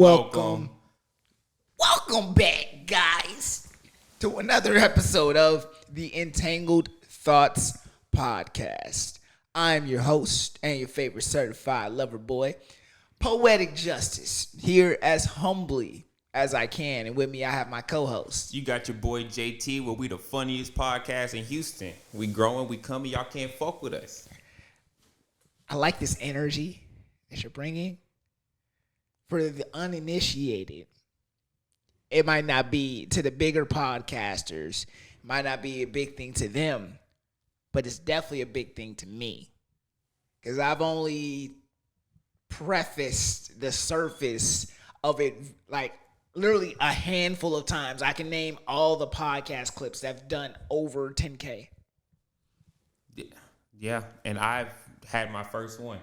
Welcome back, guys, to another episode of the Entangled Thots podcast. I'm your host and your favorite certified lover boy, Poetic Justice, here as humbly as I can. And with me, I have my co-host. You got your boy JT, where we the funniest podcast in Houston. We growing, we coming, y'all can't fuck with us. I like this energy that you're bringing. For the uninitiated, it might not be to the bigger podcasters, it might not be a big thing to them, but it's definitely a big thing to me. Because I've only prefaced the surface of it like literally a handful of times. I can name all the podcast clips that have done over 10K. Yeah, and I've had my first one.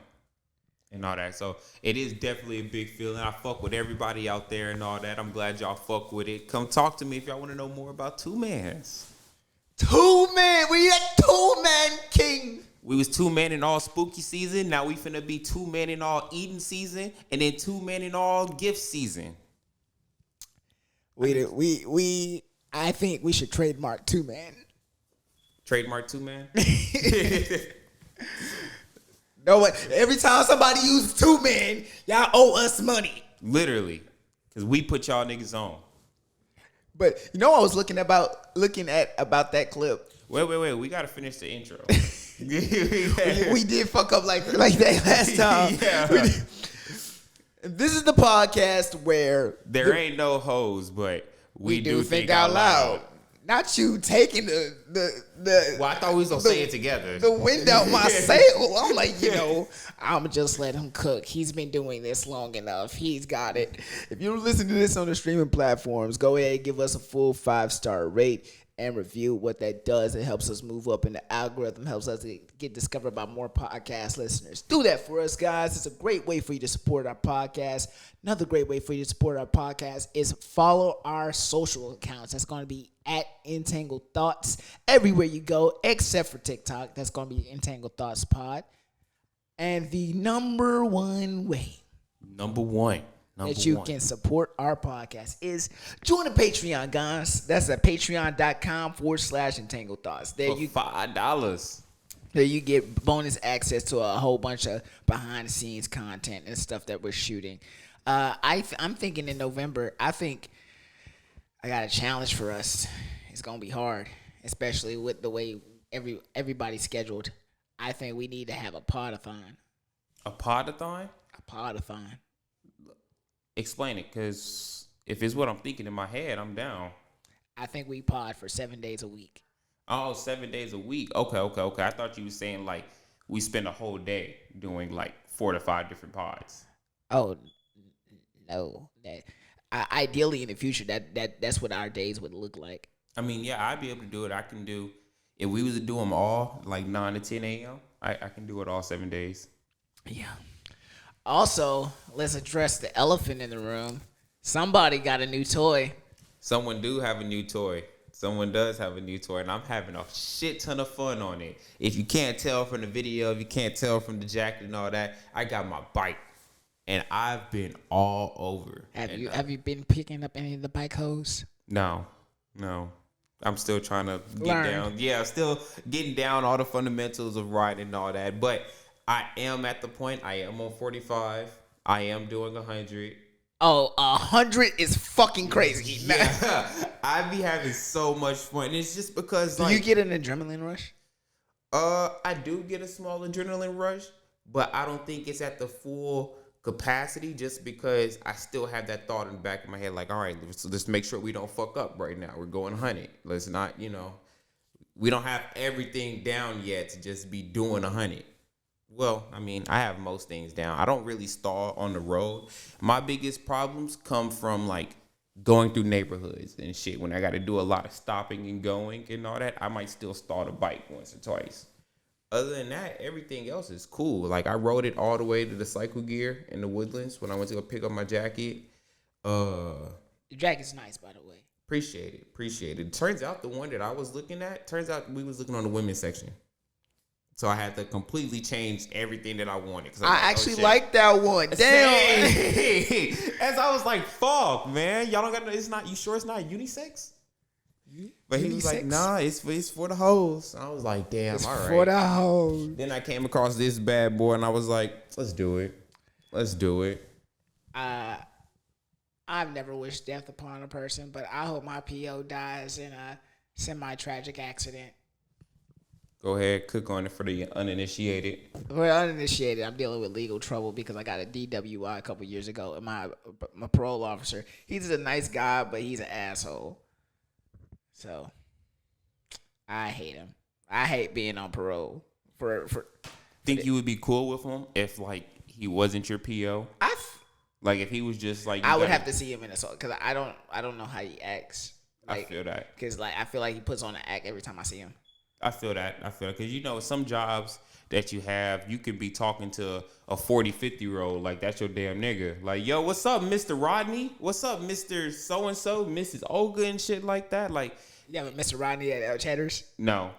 And all that. So it is definitely a big feeling. I fuck with everybody out there and all that. I'm glad y'all fuck with it. Come talk to me if y'all want to know more about Two Mans. Two Man. We at Two Man King. We was 2 men in all spooky season. Now we finna be 2 men in all eating season. And then 2 men in all gift season. I think we should trademark Two Man. Trademark 2 man? No, every time somebody uses Two Man, y'all owe us money. Literally. Because we put y'all niggas on. But you know, I was looking at about that clip. Wait. We got to finish the intro. we did fuck up like that last time. Yeah. This is the podcast where there ain't no hoes, but we do think out loud. Not you taking the Well, I thought we was gonna say it together. The wind out my sail. I'm like, I'm just let him cook. He's been doing this long enough. He's got it. If you're listening to this on the streaming platforms, go ahead and give us a full 5-star rate and review. What that does, it helps us move up in the algorithm, helps us get discovered by more podcast listeners. Do that for us, guys. It's a great way for you to support our podcast. Another great way for you to support our podcast is follow our social accounts. That's going to be at Entangled Thots everywhere you go, except for TikTok. That's going to be Entangled Thots Pod. And the number one way that you can support our podcast is join the Patreon, guys. That's at patreon.com/Entangled Thots. For $5. There you get bonus access to a whole bunch of behind the scenes content and stuff that we're shooting. I'm thinking in November, I think I got a challenge for us. It's gonna be hard, especially with the way everybody's scheduled. I think we need to have a podathon. A podathon? A podathon. Explain it, because if it's what I'm thinking in my head, I'm down. I think we pod for 7 days a week. Oh, 7 days a week. Okay. I thought you were saying like we spend a whole day doing like 4 to 5 different pods. Oh no, ideally in the future, that's what our days would look like. I mean, yeah, I'd be able to do it. I can do, if we was to do them all like 9 to 10 a.m., I can do it all 7 days. Yeah. Also, let's address the elephant in the room. Somebody got a new toy. Someone do have a new toy. Someone does have a new toy, and I'm having a shit ton of fun on it. If you can't tell from the video, if you can't tell from the jacket and all that, I got my bike. And I've been all over. Have you been picking up any of the bike hose? No. I'm still trying to get down. Yeah, still getting down all the fundamentals of riding and all that. But I am at the point. I am on 45. I am doing 100. Oh, 100 is fucking crazy. Yeah, I be having so much fun. It's just because do you get an adrenaline rush? I do get a small adrenaline rush, but I don't think it's at the full capacity, just because I still have that thought in the back of my head, like, all right, let's make sure we don't fuck up right now. We're going 100. Let's not, we don't have everything down yet to just be doing 100. Well, I mean, I have most things down. I don't really stall on the road. My biggest problems come from like going through neighborhoods and shit. When I got to do a lot of stopping and going and all that, I might still stall the bike once or twice. Other than that, everything else is cool. Like, I rode it all the way to the cycle gear in the Woodlands when I went to go pick up my jacket. The jacket's nice, by the way. Appreciate it. Turns out the one that I was looking at, we was looking on the women's section. So I had to completely change everything that I wanted. I actually like that one. Damn. As I was like, fuck, man. Y'all don't got no, it's not, you sure it's not unisex? But he was like, nah, it's for the hoes. I was like, damn, It's all right. for the hoes. Then I came across this bad boy and I was like, let's do it. Let's do it. I've never wished death upon a person, but I hope my PO dies in a semi-tragic accident. Go ahead, cook on it for the uninitiated. For uninitiated, I'm dealing with legal trouble because I got a DWI a couple years ago, and my parole officer, he's a nice guy, but he's an asshole. So I hate him. I hate being on parole. Think you would be cool with him if like he wasn't your PO? Like if he was just like I would have to see him in assault because I don't know how he acts. Like, I feel that because like I feel like he puts on an act every time I see him. I feel that because you know some jobs that you have, you could be talking to a 40, 50-year-old like that's your damn nigga. Like, yo, what's up, Mr. Rodney? What's up, Mr. So and so, Mrs. Olga and shit like that. Like, yeah, but Mr. Rodney at Cheddar's. No,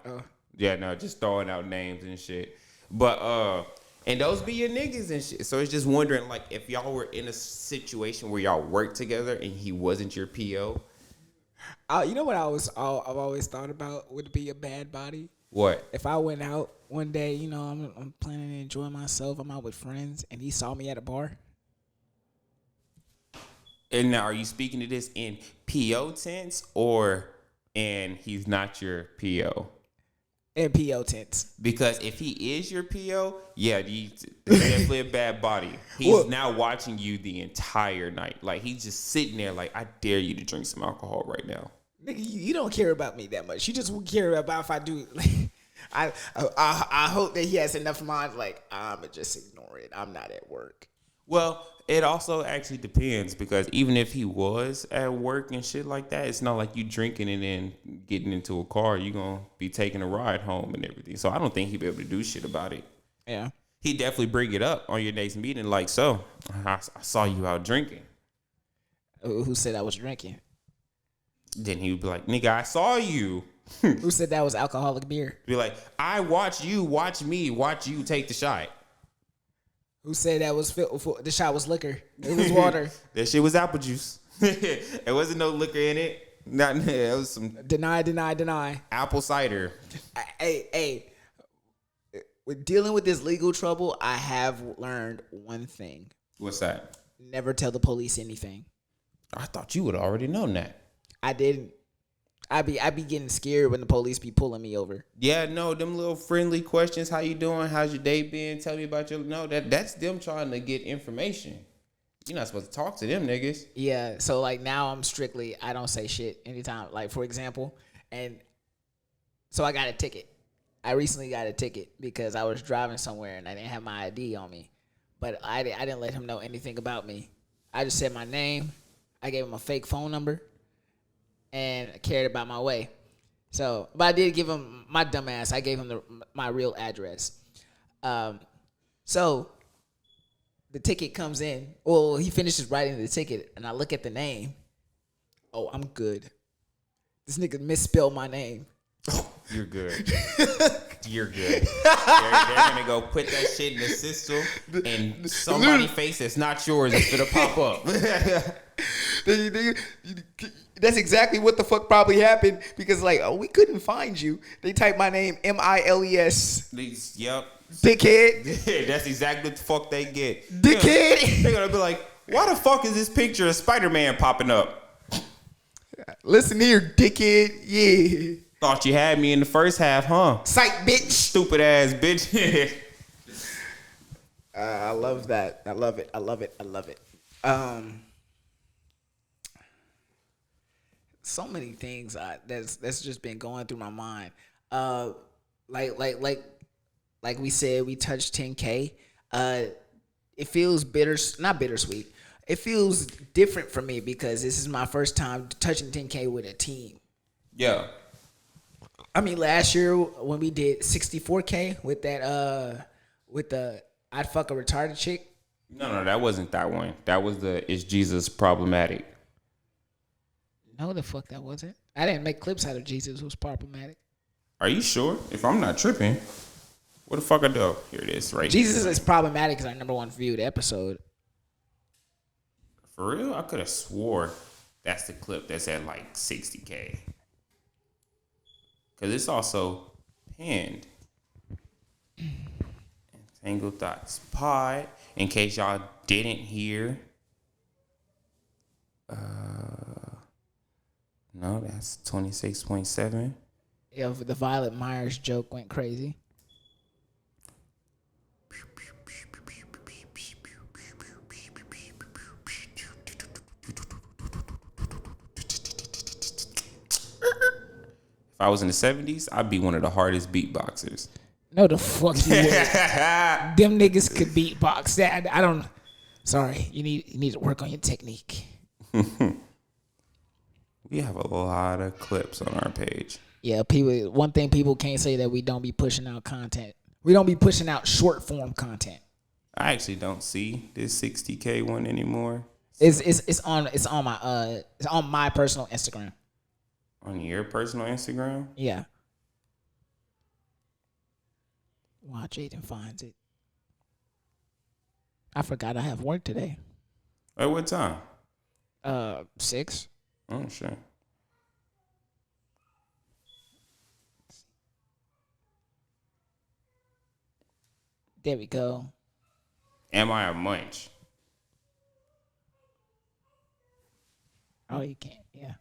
yeah, no, just throwing out names and shit. But and those be your niggas and shit. So it's just wondering like if y'all were in a situation where y'all worked together and he wasn't your PO. You know what I've always thought about would be a bad body? What? If I went out one day, you know, I'm planning to enjoy myself. I'm out with friends, and he saw me at a bar. And now, are you speaking to this in PO tense or in he's not your PO? In PO tense. Because if he is your PO, yeah, he's definitely a bad body. He's now watching you the entire night. Like, he's just sitting there like, I dare you to drink some alcohol right now. Nigga, you don't care about me that much. You just care about if I do. Like, I hope that he has enough mind. Like, I'ma just ignore it. I'm not at work. Well, it also actually depends because even if he was at work and shit like that, it's not like you drinking and then getting into a car. You're gonna be taking a ride home and everything. So I don't think he'd be able to do shit about it. Yeah, he'd definitely bring it up on your next meeting. Like, so I saw you out drinking. Who said I was drinking? Then he would be like, nigga, I saw you. Who said that was alcoholic beer? Be like, I watch you, watch me, watch you take the shot. Who said that was the shot was liquor? It was water. That shit was apple juice. There wasn't no liquor in it. It was some deny. Apple cider. Hey. With dealing with this legal trouble, I have learned one thing. What's that? Never tell the police anything. I thought you would have already known that. I didn't. I be getting scared when the police be pulling me over. Yeah, no, them little friendly questions. How you doing? How's your day been? Tell me about your... No, that's them trying to get information. You're not supposed to talk to them niggas. Yeah, so like now I'm strictly, I don't say shit anytime. Like for example, and so I got a ticket. I recently got a ticket because I was driving somewhere and I didn't have my ID on me. But I didn't let him know anything about me. I just said my name. I gave him a fake phone number. And I cared about my way. So, but I did give him my dumb ass. I gave him my real address. So the ticket comes in. Well, he finishes writing the ticket, and I look at the name. Oh, I'm good. This nigga misspelled my name. You're good. You're good. They're gonna go put that shit in the system, and somebody's face that's not yours is gonna pop up. That's exactly what the fuck probably happened because like, oh, we couldn't find you. They typed my name Miles. Yep. Dickhead. That's exactly what the fuck they get. Dickhead. They're gonna be like, why the fuck is this picture of Spider-Man popping up? Listen here, dickhead. Yeah. Thought you had me in the first half, huh? Psych, bitch. Stupid ass bitch. I love that. I love it. So many things that's just been going through my mind. Like we said, we touched 10K. It feels not bittersweet. It feels different for me because this is my first time touching 10K with a team. Yeah. I mean, last year when we did 64K with that with the I'd fuck a retarded chick. No, that wasn't that one. That was the Is Jesus Problematic? No, the fuck that wasn't. I didn't make clips out of Jesus who's problematic. Are you sure? If I'm not tripping. What the fuck I do? Here it is, right Jesus here. is Problematic is our number one viewed episode. For real? I could have swore that's the clip that's at like 60K. Because it's also pinned. Entangled Thots Pod. In case y'all didn't hear. No, that's 26.7. Yeah, the Violet Myers joke went crazy. If I was in the 70s, I'd be one of the hardest beatboxers. No, the fuck you would. Them niggas could beatbox. That I don't. Sorry, you need to work on your technique. We have a lot of clips on our page. Yeah, people. One thing people can't say that we don't be pushing out content. We don't be pushing out short form content. I actually don't see this 60K one anymore. It's on my personal Instagram. On your personal Instagram? Yeah. Watch Aiden finds it. I forgot I have work today. At what time? 6. Oh, sure. There we go. Am I a munch? Oh, you can't. Yeah.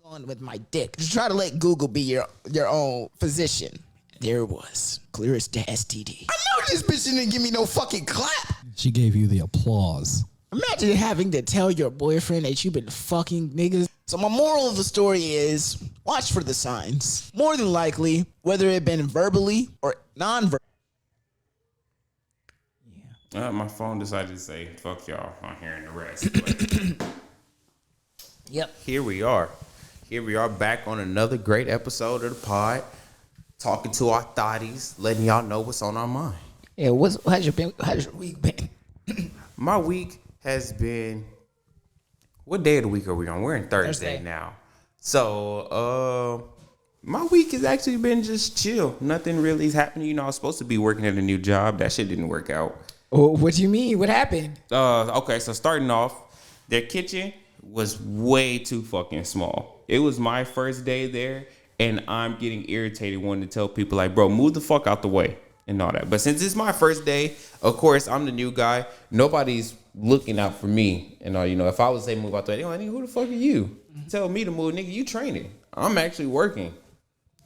On with my dick. Just try to let Google be your own physician. There it was. Clear as the STD. I know this bitch didn't give me no fucking clap. She gave you the applause. Imagine having to tell your boyfriend that you've been fucking niggas. So my moral of the story is watch for the signs. More than likely, whether it been verbally or non-verbally. My phone decided to say, fuck y'all, I'm hearing the rest. But Yep. here we are. Here we are back on another great episode of the pod. Talking to our thotties, letting y'all know what's on our mind. Yeah, how's your week been? My week has been... What day of the week are we on? We're in Thursday now. So, my week has actually been just chill. Nothing really is happening. You know, I was supposed to be working at a new job. That shit didn't work out. Oh, what do you mean? What happened? Okay, so starting off, their kitchen was way too fucking small. It was my first day there, and I'm getting irritated wanting to tell people, like, bro, move the fuck out the way and all that. But since it's my first day, of course, I'm the new guy. Nobody's looking out for me. And all, you know, if I was say move out the way, they go, nigga, who the fuck are you? Tell me to move, nigga, you training. I'm actually working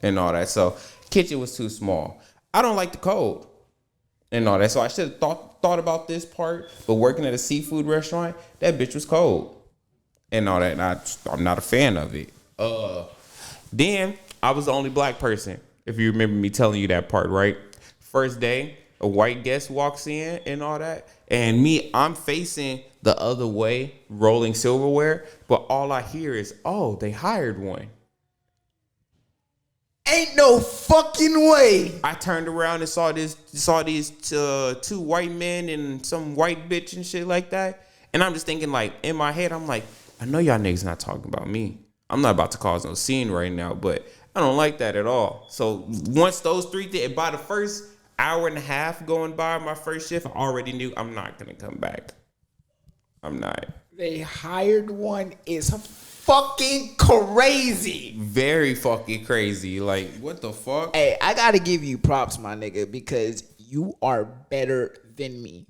and all that. So kitchen was too small. I don't like the cold and all that. So I should have thought about this part. But working at a seafood restaurant, that bitch was cold and all that. And I'm not a fan of it. Then I was the only black person, if you remember me telling you that part, right? First day, a white guest walks in and all that. And me, I'm facing the other way, rolling silverware. But all I hear is, oh, they hired one. Ain't no fucking way. I turned around and saw these two white men and some white bitch and shit like that. And I'm just thinking, like, in my head, I'm like, I know y'all niggas not talking about me. I'm not about to cause no scene right now, but I don't like that at all. So once those three things, by the first hour and a half going by my first shift, I already knew I'm not going to come back. I'm not. They hired one is fucking crazy. Very fucking crazy. Like, what the fuck? Hey, I got to give you props, my nigga, because you are better than me.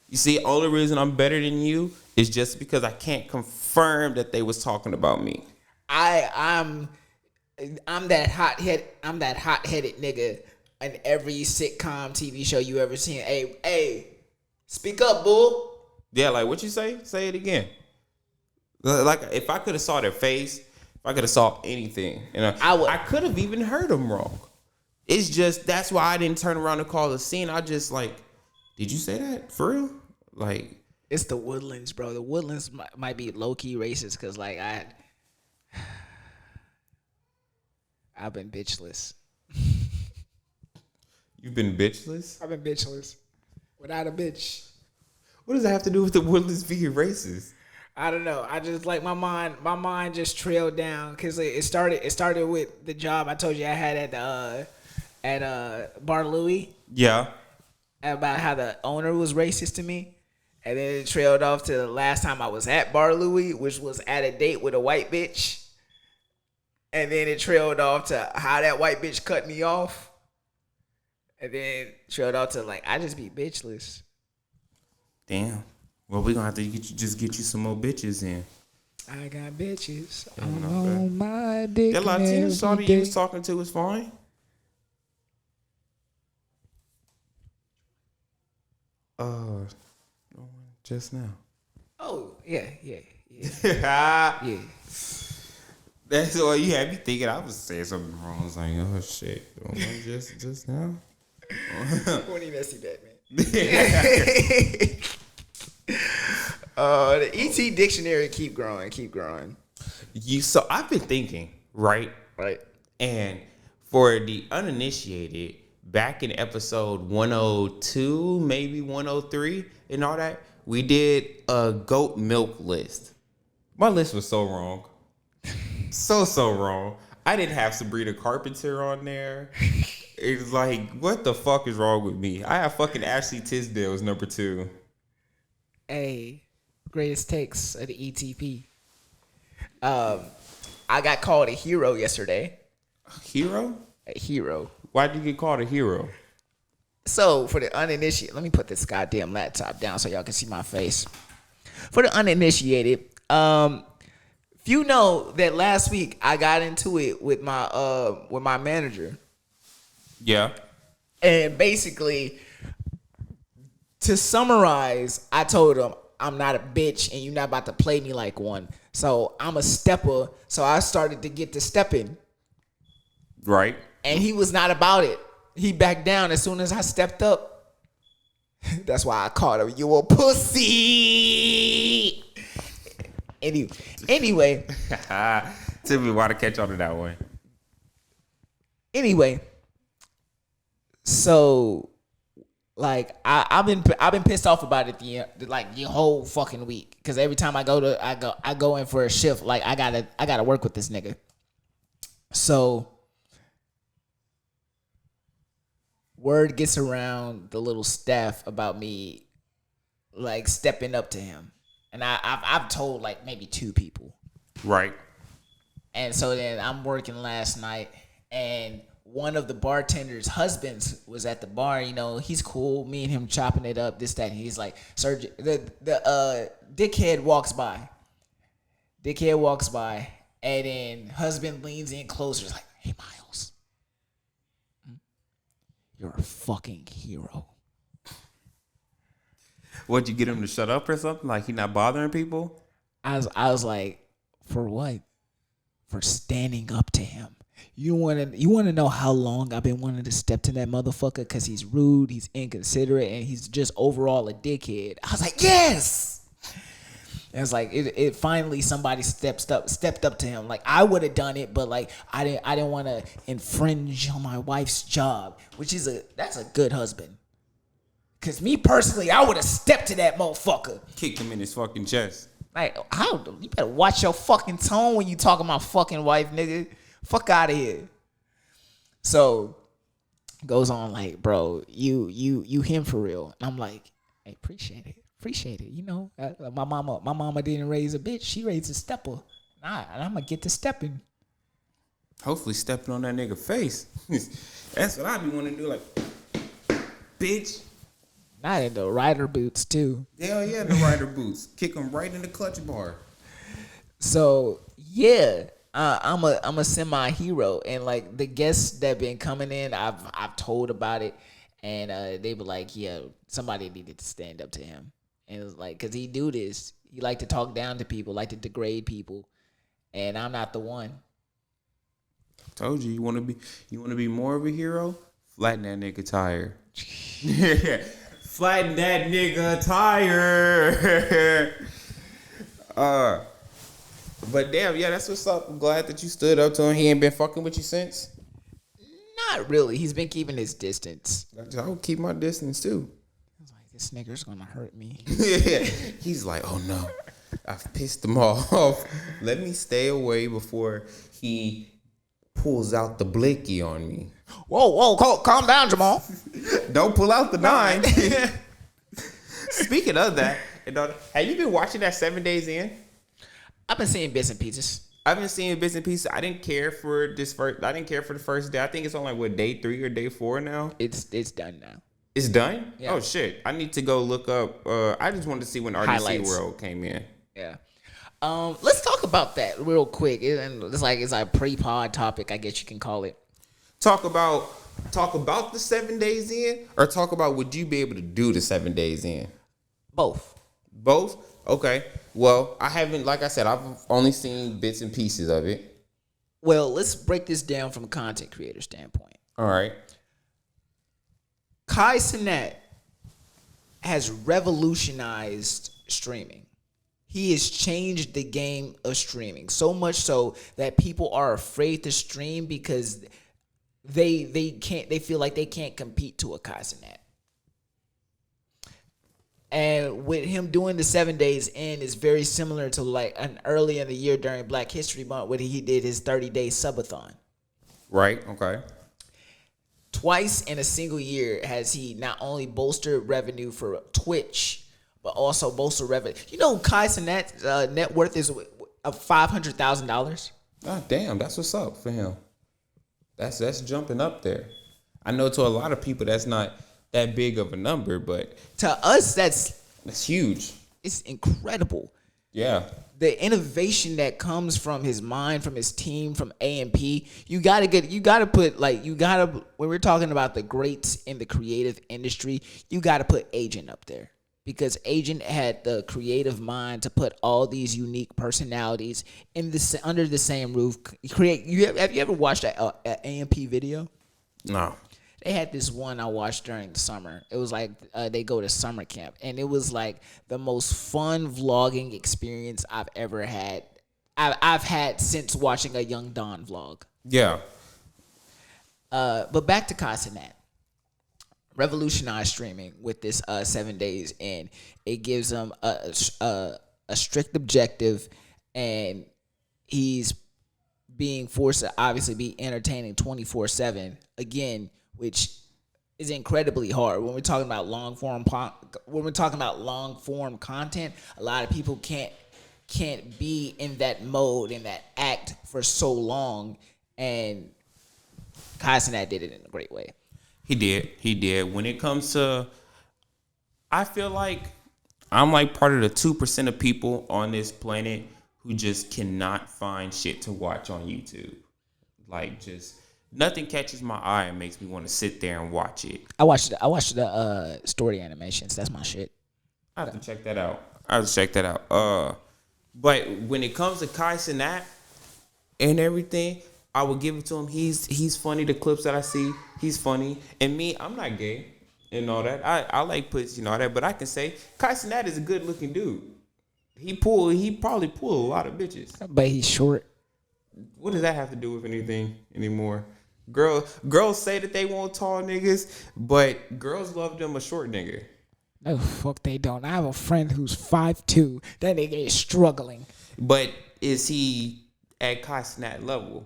You see, only reason I'm better than you is just because I can't confirm that they was talking about me. I'm that hot-headed nigga in every sitcom TV show you ever seen. Hey, speak up, bull. Yeah, like what you say? Say it again. Like if I could have saw their face, if I could have saw anything, you know, I could have even heard them wrong. It's just that's why I didn't turn around and call the scene. I just like, did you say that for real? Like, it's the Woodlands, bro. The Woodlands might be low key racist because like I've been bitchless. You've been bitchless? I've been bitchless. Without a bitch. What does that have to do with the Woodlands being racist? I don't know. I just like my mind just trailed down because it started with the job I told you I had at Bar Louie Yeah. about how the owner was racist to me. And then it trailed off to the last time I was at Bar Louie, which was at a date with a white bitch. And then it trailed off to how that white bitch cut me off. And then trailed off to like, I just be bitchless. Damn. Well, we're going to have to get you some more bitches in. I got bitches Yeah, on my dick. That Latina shawty you was talking to was fine. Just now. Oh, yeah. Yeah. That's all you had me thinking. I was saying something wrong. I was like, oh shit. Just now. When you messy Batman. The ET dictionary keep growing. So I've been thinking, right? Right. And for the uninitiated, back in episode 102, maybe 103 and all that, we did a goat milk list. My list was so wrong. So wrong. I didn't have Sabrina Carpenter on there. It's like, what the fuck is wrong with me? I have fucking Ashley Tisdale as number 2. Hey, greatest takes of the ETP. I got called a hero yesterday. Hero? A hero. Why did you get called a hero? So, for the uninitiated, let me put this goddamn laptop down so y'all can see my face. For the uninitiated, you know that last week I got into it with my manager. Yeah. And basically, to summarize, I told him I'm not a bitch and you're not about to play me like one. So I'm a stepper. So I started to get to stepping. Right. And he was not about it. He backed down as soon as I stepped up. That's why I called him, you a pussy. Anyway. Tell me why to catch on to that one. Anyway. So, like, I've been pissed off about it the whole fucking week. Cause every time I go in for a shift, like I gotta work with this nigga. So word gets around the little staff about me like stepping up to him. And I've told like maybe 2 people. Right. And so then I'm working last night and one of the bartender's husbands was at the bar. You know, he's cool. Me and him chopping it up, this, that. And he's like, the dickhead walks by. And then husband leans in closer. He's like, hey, Miles. You're a fucking hero. What'd you get him to shut up or something? Like he not bothering people? I was like, for what? For standing up to him. You want to know how long I've been wanting to step to that motherfucker because he's rude, he's inconsiderate, and he's just overall a dickhead. I was like, yes. And it's like it finally somebody stepped up to him. Like I would have done it, but like I didn't want to infringe on my wife's job, which is that's a good husband. Cause me personally, I would have stepped to that motherfucker. Kicked him in his fucking chest. Like, how? You better watch your fucking tone when you talking about fucking wife, nigga. Fuck out of here. So goes on like, bro, you him for real. And I'm like, hey, appreciate it. You know, my mama didn't raise a bitch. She raised a stepper. Nah, and I'm gonna get to stepping. Hopefully stepping on that nigga face. That's what I be wanting to do. Like, bitch. Not in the rider boots too. Hell yeah, the rider boots. Kick him right in the clutch bar. So yeah, I'm a semi-hero, and like the guests that been coming in, I've told about it, and they were like, yeah, somebody needed to stand up to him, and it was like, cause he do this, he like to talk down to people, like to degrade people, and I'm not the one. Told you, you want to be more of a hero. Flatten that nigga tire. Flatten that nigga tire. But damn, yeah, that's what's up. I'm glad that you stood up to him. He ain't been fucking with you since? Not really. He's been keeping his distance. I would keep my distance too. I was like, this nigga's gonna hurt me. He's like, oh no, I've pissed him off. Let me stay away before he pulls out the blicky on me. Whoa, calm down, Jamal. Don't pull out the 9. Speaking of that, have you been watching that 7 Days In? I've been seeing bits and pieces. I've been seeing bits and pieces. I didn't care for this first. I didn't care for the first day. I think it's on like what, day 3 or day 4 now. It's done now. It's done? Yeah. Oh shit! I need to go look up. I just wanted to see when RDC Highlights. World came in. Yeah. Let's talk about that real quick. It's like a pre-pod topic, I guess you can call it. Talk about the 7 Days In, or talk about would you be able to do the 7 Days In? Both. Both? Okay. Well, I haven't. Like I said, I've only seen bits and pieces of it. Well, let's break this down from a content creator standpoint. All right. Kai Cenat has revolutionized streaming. He has changed the game of streaming so much so that people are afraid to stream because they feel like they can't compete to a Kai Cenat. And with him doing the 7 Days In is very similar to like an early in the year during Black History Month when he did his 30-day subathon. Right. Okay. Twice in a single year has he not only bolstered revenue for Twitch, but also bolstered revenue. You know, Kai Cenat's net worth is $500,000. Ah, damn, that's what's up for him. That's jumping up there. I know to a lot of people that's not that big of a number, but To us, that's huge. it's incredible. Yeah. The innovation that comes from his mind, from his team, from A&P, when we're talking about the greats in the creative industry, you got to put Agent up there because Agent had the creative mind to put all these unique personalities under the same roof. Have you ever watched an A&P video? No. They had this one I watched during the summer. It was like they go to summer camp, and it was like the most fun vlogging experience I've ever had. I've had since watching a Young Don vlog. Yeah. But back to Kai Cenat. Revolutionized streaming with this 7 Days In. It gives him a strict objective, and he's being forced to obviously be entertaining 24/7 again, which is incredibly hard. When we're talking about long form content, a lot of people can't be in that mode, in that act for so long, and Kai Cenat did it in a great way. He did. When it comes to, I feel like I'm like part of the 2% of people on this planet who just cannot find shit to watch on YouTube. Like, just nothing catches my eye and makes me want to sit there and watch it. I watched the story animations. That's my shit. I have to check that out. But when it comes to Kai Cenat and everything, I will give it to him. He's funny. The clips that I see, he's funny. And me, I'm not gay and all that. I like pussy and all that. But I can say Kai Cenat is a good looking dude. He probably pull a lot of bitches. But he's short. What does that have to do with anything anymore? Girls say that they want tall niggas, but girls love them a short nigga. No, fuck they don't. I have a friend who's 5'2". That nigga is struggling. But is he at Kai Cenat level?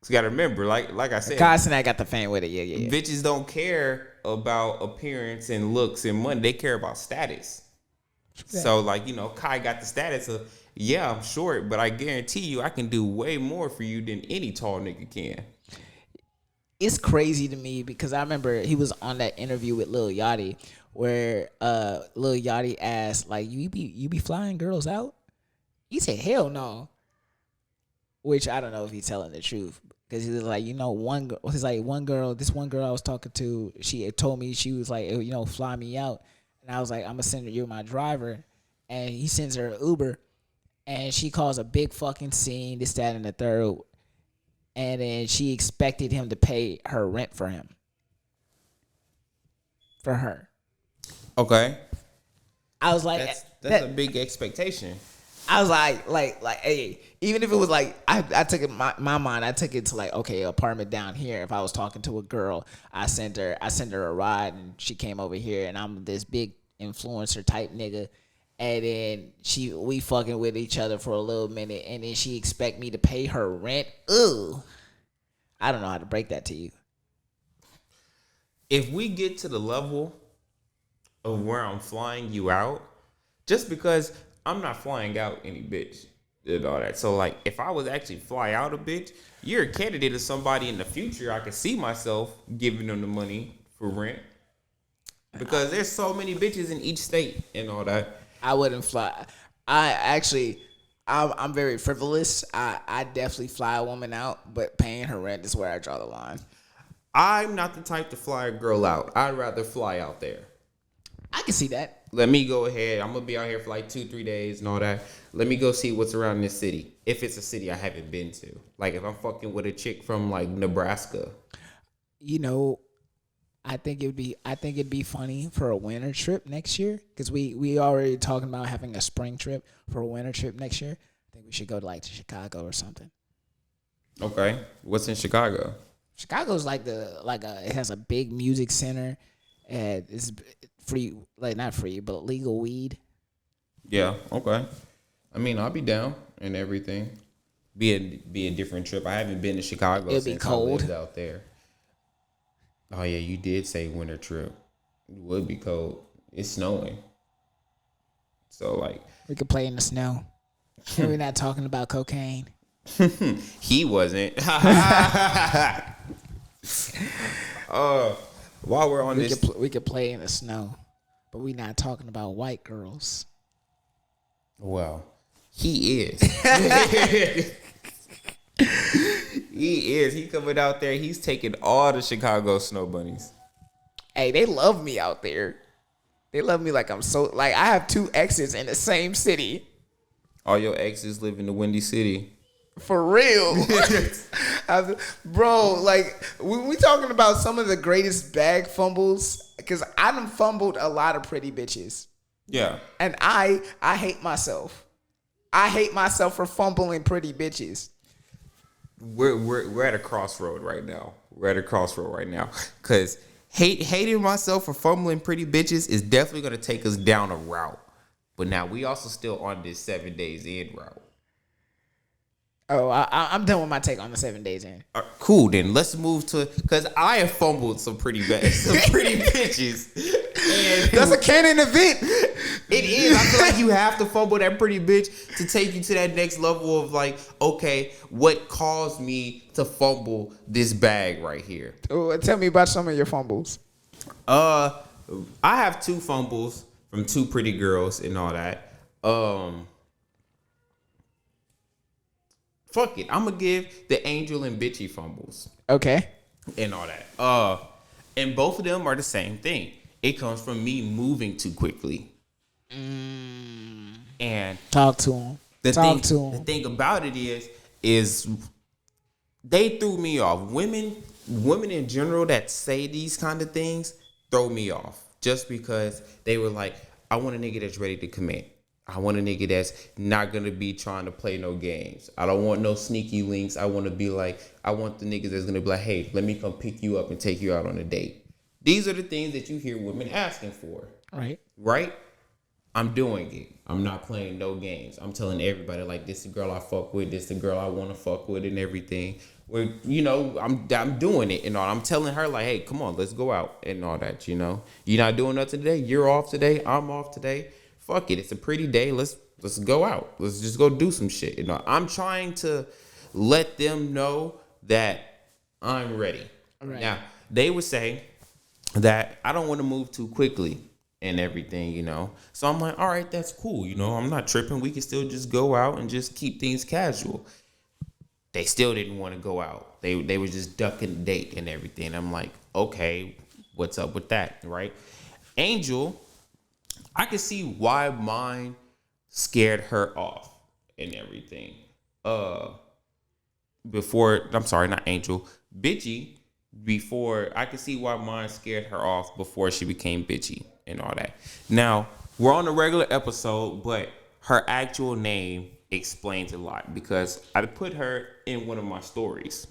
You gotta remember, like I said, Kai Cenat got the fame with it. Yeah. Bitches don't care about appearance and looks and money. They care about status. So, like, you know, Kai got the status of, yeah, I'm short, but I guarantee you I can do way more for you than any tall nigga can. It's crazy to me because I remember he was on that interview with Lil Yachty where Lil Yachty asked, like, you be flying girls out? He said, hell no. Which I don't know if he's telling the truth. Because he was like, you know, one girl I was talking to, she had told me, she was like, you know, fly me out. And I was like, I'm going to send you my driver. And he sends her an Uber. And she caused a big fucking scene, this, that, and the third. And then she expected him to pay her rent for him. For her. Okay. I was like, that's a big expectation. I was like, hey, even if it was like, I took it, my mind, I took it to like, okay, apartment down here. If I was talking to a girl, I sent her a ride and she came over here and I'm this big influencer type nigga. And then we fucking with each other for a little minute and then she expect me to pay her rent. Ugh. I don't know how to break that to you. if we get to the level of where I'm flying you out, just because I'm not flying out any bitch and all that. So like, if I was actually fly out a bitch, you're a candidate of somebody in the future. I can see myself giving them the money for rent because there's so many bitches in each state and all that. I wouldn't fly. I'm very frivolous. I definitely fly a woman out, but paying her rent is where I draw the line. I'm not the type to fly a girl out. I'd rather fly out there. I can see that. Let me go ahead. I'm going to be out here for like 2-3 days and all that. Let me go see what's around this city. If it's a city I haven't been to. Like if I'm fucking with a chick from like Nebraska. You know, I think it'd be funny for a winter trip next year because we already talking about having a spring trip for a winter trip next year. I think we should go to like to Chicago or something. Okay. What's in Chicago? Chicago's it has a big music center and it's free, like not free, but legal weed. Yeah, okay. I mean, I'll be down and everything. Be a different trip. I haven't been to Chicago since I lived out there. Oh yeah, you did say winter trip. It would be cold. It's snowing. So like we could play in the snow. We're not talking about cocaine. He wasn't. While we're on we could play in the snow, but we're not talking about white girls. Well, he is. He is. He coming out there. He's taking all the Chicago snow bunnies. Hey, they love me out there. They love me like I'm so like I have 2 exes in the same city. All your exes live in the Windy City. For real. Bro, like, we talking about some of the greatest bag fumbles, because I done fumbled a lot of pretty bitches. Yeah. And I hate myself. I hate myself for fumbling pretty bitches. We're at a crossroad right now. Because hating myself for fumbling pretty bitches is definitely going to take us down a route. But now we also still on this 7 days in route. Oh, I'm done with my take on the 7 days in. Cool, then let's move to, because I have fumbled some pretty bitches. And that's a canon event. It is. I feel like you have to fumble that pretty bitch to take you to that next level of like, okay, what caused me to fumble this bag right here? Oh, tell me about some of your fumbles. I have 2 fumbles from 2 pretty girls and all that. Fuck it. I'm going to give the Angel and Bitchy fumbles. Okay. And all that. And both of them are the same thing. It comes from me moving too quickly. And talk to him. The thing about it is they threw me off. Women in general that say these kind of things throw me off. Just because they were like, I want a nigga that's ready to commit. I want a nigga that's not going to be trying to play no games. I don't want no sneaky links. I want the niggas that's going to be like, hey, let me come pick you up and take you out on a date. These are the things that you hear women asking for. Right? I'm doing it. I'm not playing no games. I'm telling everybody, like, this the girl I fuck with. This the girl I want to fuck with and everything. Where, I'm doing it and all. I'm telling her, like, hey, come on, let's go out and all that, You're not doing nothing today. You're off today. I'm off today. Fuck it. It's a pretty day. Let's go out. Let's just go do some shit. I'm trying to let them know that I'm ready. Right. Now, they would say that I don't want to move too quickly and everything, So I'm like, all right, that's cool. I'm not tripping. We can still just go out and just keep things casual. They still didn't want to go out. They were just ducking the date and everything. I'm like, okay, what's up with that, right? Angel, I can see why mine scared her off and everything. Bitchy, before, I can see why mine scared her off before she became bitchy and all that. Now, we're on a regular episode, but her actual name explains a lot because I put her in one of my stories,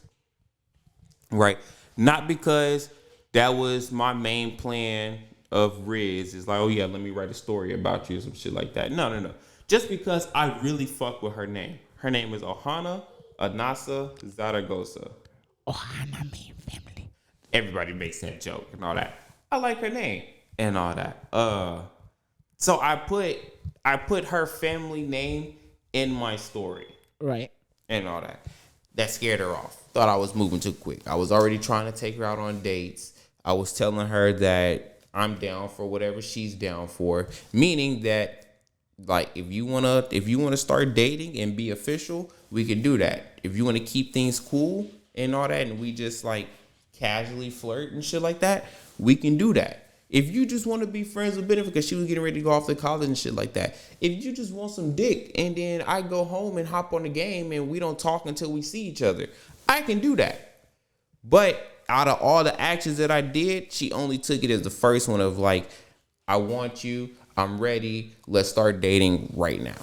right? Not because that was my main plan of Riz. It's like, oh yeah, let me write a story about you or some shit like that. No. Just because I really fuck with her name. Her name is Ohana Anasa Zaragoza. Ohana mean family. everybody makes that joke and all that. I like her name and all that. So I put her family name in my story. Right. And all that. That scared her off. Thought I was moving too quick. I was already trying to take her out on dates. I was telling her that I'm down for whatever she's down for. Meaning that, like, if you wanna start dating and be official, we can do that. If you wanna keep things cool and all that, and we just like casually flirt and shit like that, we can do that. If you just want to be friends with Benefit because she was getting ready to go off to college and shit like that. If you just want some dick and then I go home and hop on the game and we don't talk until we see each other, I can do that. But out of all the actions that I did, she only took it as the first one of like, I want you, I'm ready, let's start dating right now.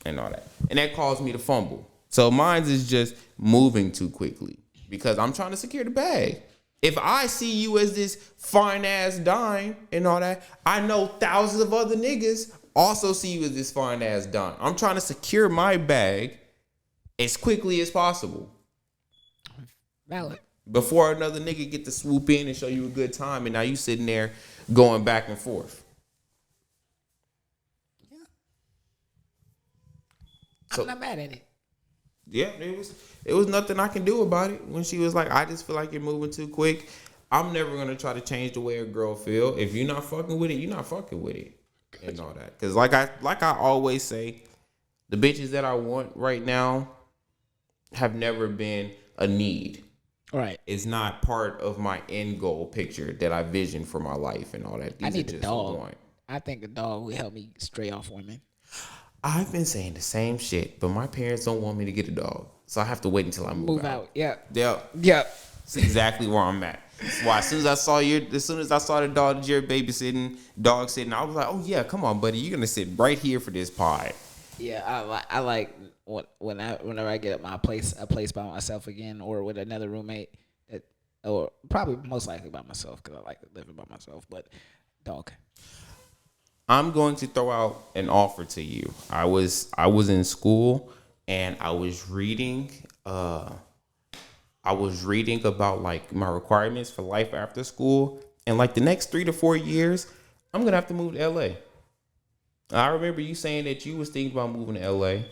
And all that. And that caused me to fumble. So mine is just moving too quickly because I'm trying to secure the bag. If I see you as this fine ass dime and all that, I know thousands of other niggas also see you as this fine ass dime. I'm trying to secure my bag as quickly as possible. Valid. Before another nigga get to swoop in and show you a good time, and now you sitting there going back and forth. Yeah. So, I'm not mad at it. Yeah, it was nothing I can do about it. When she was like, I just feel like you're moving too quick. I'm never gonna try to change the way a girl feel. If you're not fucking with it, you're not fucking with it. And all that. Cause like I always say, the bitches that I want right now have never been a need. Right. It's not part of my end goal picture that I vision for my life and all that. I need a dog. I think a dog would help me stray off women. I've been saying the same shit, but my parents don't want me to get a dog. So I have to wait until I move out. Yep. Yep. Yep. That's exactly where I'm at. That's why as soon as I saw the dog that you're babysitting, dog sitting, I was like, oh yeah, come on, buddy. You're gonna sit right here for this pod. Yeah, I like whenever I get a place by myself again or with another roommate, or probably most likely by myself because I like living by myself, but dog. I'm going to throw out an offer to you. I was in school and I was reading about like my requirements for life after school, and like the next 3 to 4 years, I'm gonna have to move to LA. I remember you saying that you was thinking about moving to LA.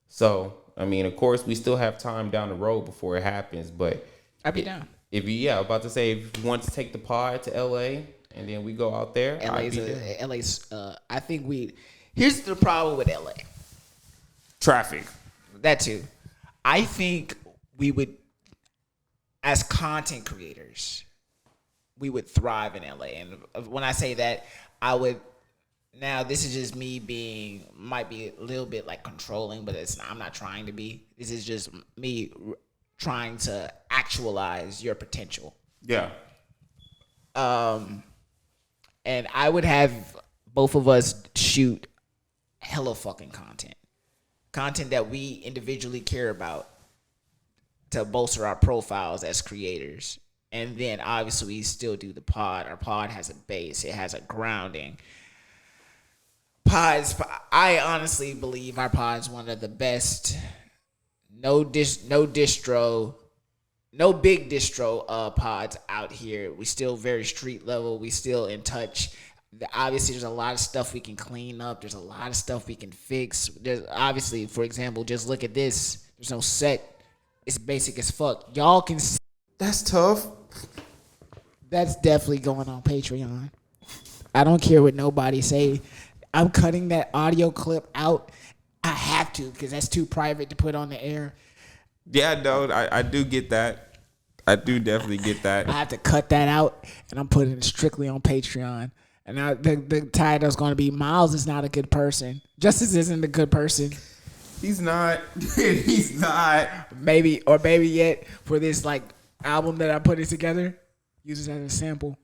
So I mean, of course, we still have time down the road before it happens, but I'd be down. If you about to say if you want to take the pod to LA. And then we go out there. LA's. I think here's the problem with LA. Traffic. That too. I think we would, as content creators, we would thrive in LA. And when I say that, I would. Now this is just me might be a little bit like controlling, but I'm not trying to be. This is just me trying to actualize your potential. Yeah. And I would have both of us shoot hella fucking content that we individually care about to bolster our profiles as creators. And then obviously we still do the pod. Our pod has a base. It has a grounding. I honestly believe our pod is one of the best. No big distro pods out here. We still very street level. We still in touch. Obviously, there's a lot of stuff we can clean up. There's a lot of stuff we can fix. There's obviously, for example, just look at this. There's no set. It's basic as fuck. Y'all can see. That's tough. That's definitely going on Patreon. I don't care what nobody say. I'm cutting that audio clip out. I have to because that's too private to put on the air. Yeah, no, I do get that. I do definitely get that. I have to cut that out, and I'm putting it strictly on Patreon. And the title's going to be Miles is not a good person. Justice isn't a good person. He's not. He's not. Maybe yet for this like album that I'm putting together, use it as a sample.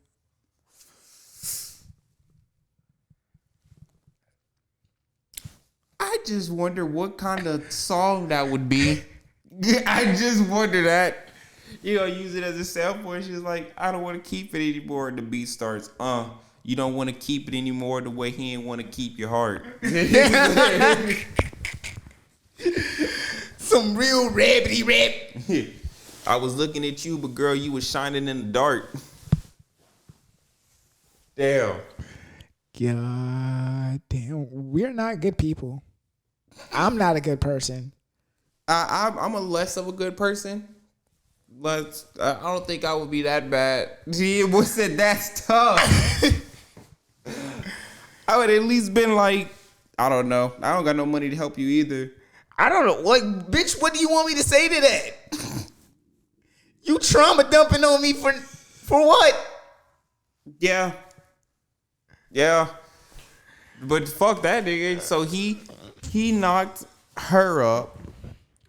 I just wonder what kind of song that would be. I just wonder that. Use it as a sample, and she's like, I don't want to keep it anymore. And the beat starts, you don't want to keep it anymore the way he didn't want to keep your heart. Some real rabbity rap. I was looking at you, but girl, you was shining in the dark. Damn. God damn. We're not good people. I'm not a good person. I'm a less of a good person. I don't think I would be that bad. Gee, boy said that's tough. I would at least been like, I don't know. I don't got no money to help you either. I don't know. Like, bitch, what do you want me to say to that? You trauma dumping on me for what? Yeah. But fuck that nigga. So he knocked her up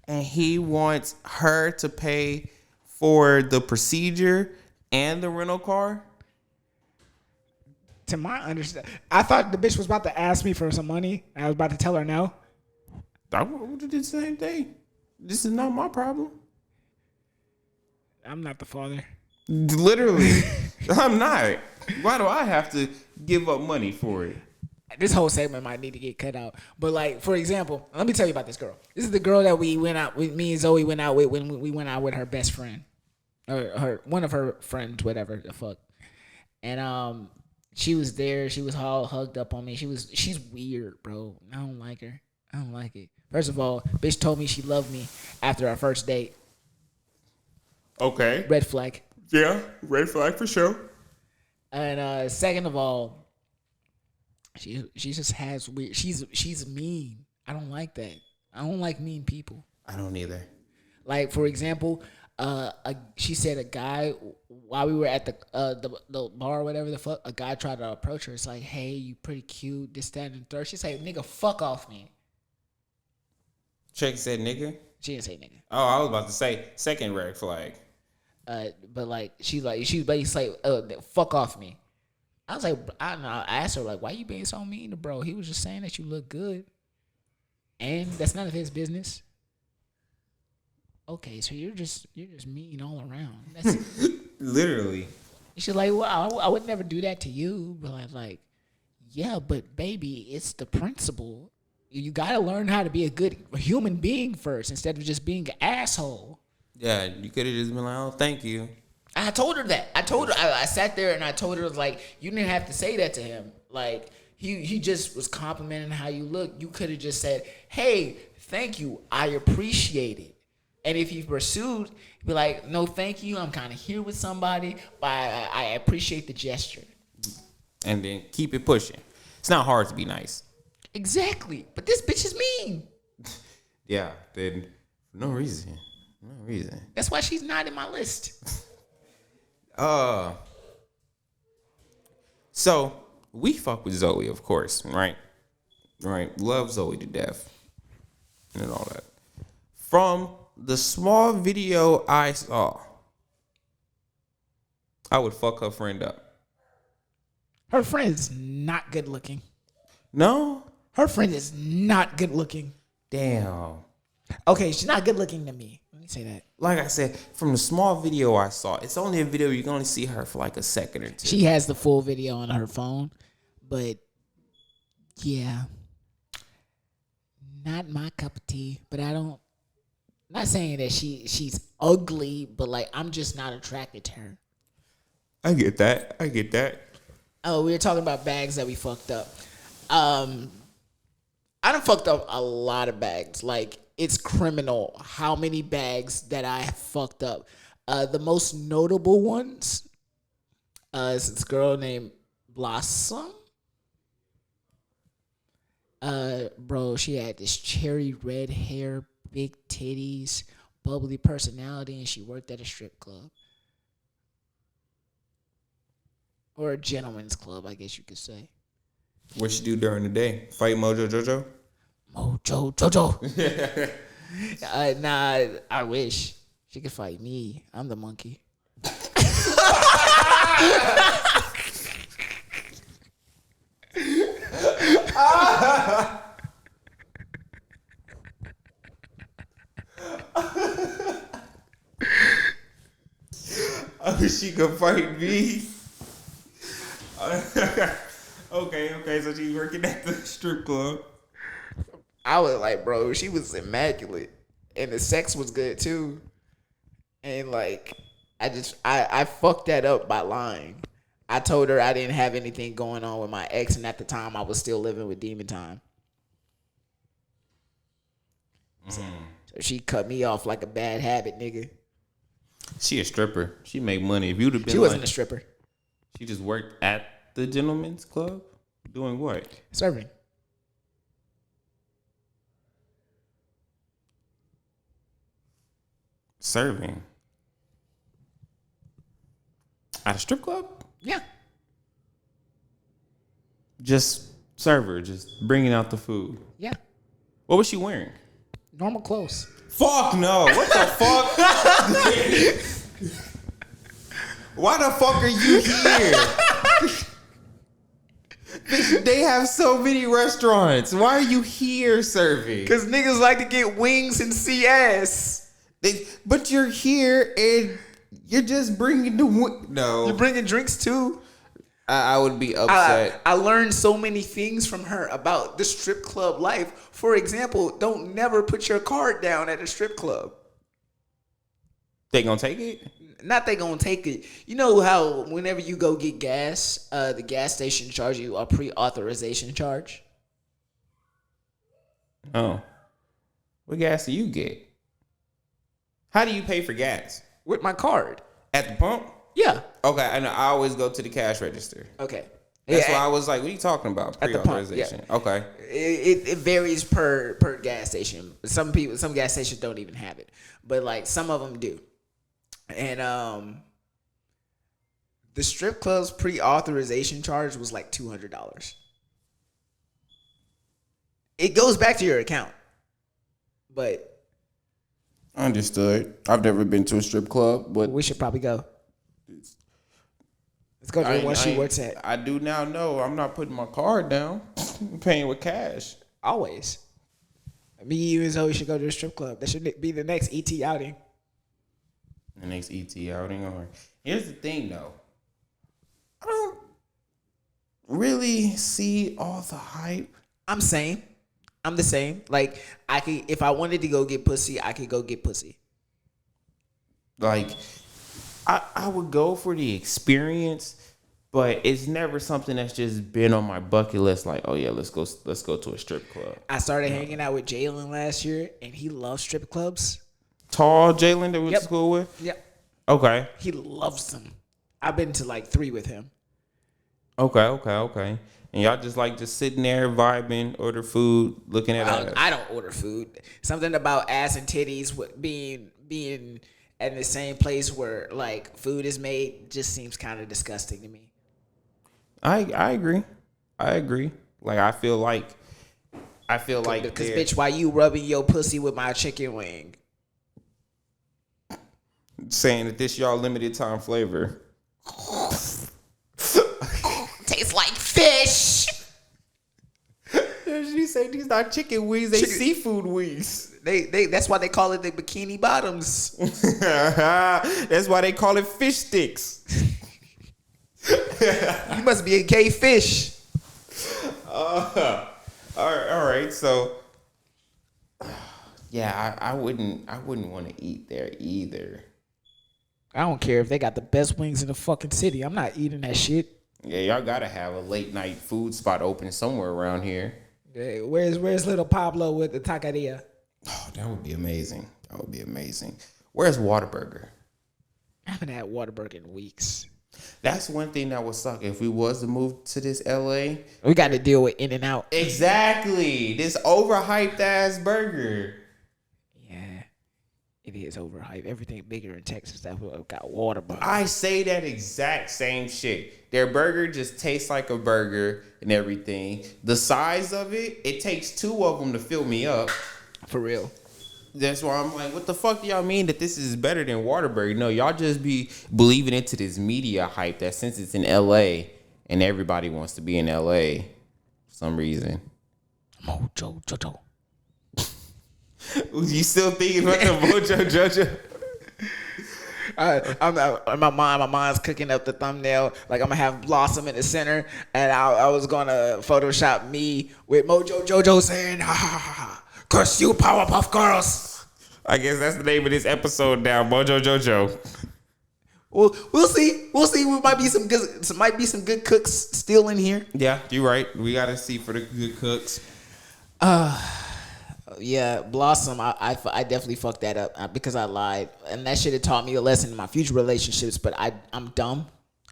and he wants her to pay for the procedure and the rental car. To my understanding, I thought the bitch was about to ask me for some money. I was about to tell her no. I would do the same thing. This is not my problem. I'm not the father. Literally. I'm not. Why do I have to give up money for it? This whole segment might need to get cut out. But like, for example, let me tell you about this girl. This is the girl that we went out with. Me and Zoe went out with when we went out with her best friend, or one of her friends, whatever the fuck. And she was there. She was all hugged up on me. She's weird, bro. I don't like her. I don't like it. First of all, bitch told me she loved me after our first date. Okay. Red flag. Yeah, red flag for sure. And second of all, she just has weird. She's mean. I don't like that. I don't like mean people. I don't either. Like, for example, she said a guy, while we were at the bar or whatever the fuck, a guy tried to approach her. It's like, hey, you pretty cute, this, that, and the third. She said, nigga, fuck off me. Check said nigga? She didn't say nigga. Oh, I was about to say second red flag. But like, she basically like, fuck off me. I was like, I don't know. I asked her, like, why you being so mean to bro? He was just saying that you look good. And that's none of his business. Okay, so you're just mean all around. That's Literally. she's like, well, I would never do that to you. But I'm like, yeah, but baby, it's the principle. You got to learn how to be a good human being first instead of just being an asshole. Yeah, you could have just been like, oh, thank you. I told her that. I sat there and I told her, like, you didn't have to say that to him. Like, he just was complimenting how you look. You could have just said, hey, thank you. I appreciate it. And if he pursued, be like, no, thank you. I'm kind of here with somebody, but I appreciate the gesture. And then keep it pushing. It's not hard to be nice. Exactly. But this bitch is mean. Yeah, then no reason. No reason. That's why she's not in my list. So we fuck with Zoe, of course, right? Right. Love Zoe to death. And all that. From the small video I saw, I would fuck her friend up. Her friend is not good looking. No? Her friend is not good looking. Damn. Okay, she's not good looking to me. Let me say that. Like I said, from the small video I saw, it's only a video you can only see her for like a second or two. She has the full video on her phone, but yeah, not my cup of tea. But not saying that she's ugly, but like I'm just not attracted to her. I get that. Oh, we were talking about bags that we fucked up. I done fucked up a lot of bags. Like, it's criminal how many bags that I have fucked up. The most notable ones is this girl named Blossom. Bro, she had this cherry red hair, big titties, bubbly personality, and she worked at a strip club. Or a gentleman's club, I guess you could say. What you do during the day? Fight Mojo Jojo? Mojo Jojo. Nah, I wish she could fight me. I'm the monkey. I wish she could fight me. Okay, so she's working at the strip club. I was like, bro, she was immaculate. And the sex was good, too. And like, I fucked that up by lying. I told her I didn't have anything going on with my ex, and at the time I was still living with Demon Time. So she cut me off like a bad habit, nigga. She a stripper. She make money. If you'd have been, She wasn't a stripper. She just worked at the gentleman's club, doing what? Serving. Serving at a strip club. Yeah. Just server, just bringing out the food. Yeah. What was she wearing? Normal clothes. Fuck no. What the fuck? Why the fuck are you here? Bitch, they have so many restaurants. Why are you here serving? Because niggas like to get wings and see ass. But you're here and you're just bringing the... No. You're bringing drinks too. I would be upset. I learned so many things from her about the strip club life. For example, don't never put your card down at a strip club. They gonna take it? Not they gonna take it. You know how whenever you go get gas, the gas station charge you a pre-authorization charge? Oh. What gas do you get? How do you pay for gas? With my card. At the pump? Yeah. Okay, and I always go to the cash register. Okay. That's why I was like, what are you talking about? At the pump, Pre-authorization. yeah. Okay. It varies per gas station. Some gas stations don't even have it. But like some of them do. And the strip club's pre-authorization charge was like $200. It goes back to your account. But Understood. I've never been to a strip club, but we should probably go. Let's go to the one she works at. I do now know I'm not putting my card down. I'm paying with cash. Always. Me, you, and Zoe should go to the strip club. That should be the next ET outing. The next ET outing. All right. Here's the thing, though. I don't really see all the hype. I'm the same. Like I could, if I wanted to go get pussy, I could go get pussy. Like, I would go for the experience, but it's never something that's just been on my bucket list. Like, oh yeah, let's go to a strip club. I started hanging out with Jalen last year, and he loves strip clubs. Tall Jalen that we went to school with? Yep. Okay. He loves them. I've been to like 3 with him. Okay. And y'all just sitting there vibing, order food, looking at ass. I don't order food. Something about ass and titties being at the same place where like food is made just seems kind of disgusting to me. I agree. Like I feel like because bitch, why you rubbing your pussy with my chicken wing? Saying that this y'all limited time flavor. Tastes like fish. She said these not chicken wings, they seafood wings. They that's why they call it the bikini bottoms. That's why they call it fish sticks. You must be a gay fish. All right. So, yeah, I wouldn't want to eat there either. I don't care if they got the best wings in the fucking city. I'm not eating that shit. Yeah, y'all gotta have a late night food spot open somewhere around here. Yeah, where's little Pablo with the taqueria? Oh, that would be amazing. Where's Whataburger? I haven't had Whataburger in weeks. That's one thing that would suck if we was to move to this LA. We got to deal with In-N-Out. Exactly. This overhyped ass burger. Yeah, it is overhyped. Everything bigger in Texas that got Whataburger. I say that exact same shit. Their burger just tastes like a burger and everything. The size of it takes 2 of them to fill me up. For real. That's why I'm like, what the fuck do y'all mean that this is better than Whataburger? No, y'all just be believing into this media hype that since it's in LA and everybody wants to be in LA for some reason. Mojo Jojo. You still thinking about the Mojo Jojo? My mom's cooking up the thumbnail. Like I'm gonna have Blossom in the center, and I was gonna Photoshop me with Mojo Jojo saying, "Ha ha ha ha, curse you, Powerpuff Girls." I guess that's the name of this episode now, Mojo Jojo. Well, we'll see. We'll see. We might be some good cooks still in here. Yeah, you're right. We gotta see for the good cooks. Yeah, Blossom. I definitely fucked that up because I lied, and that should have taught me a lesson in my future relationships. But I'm dumb.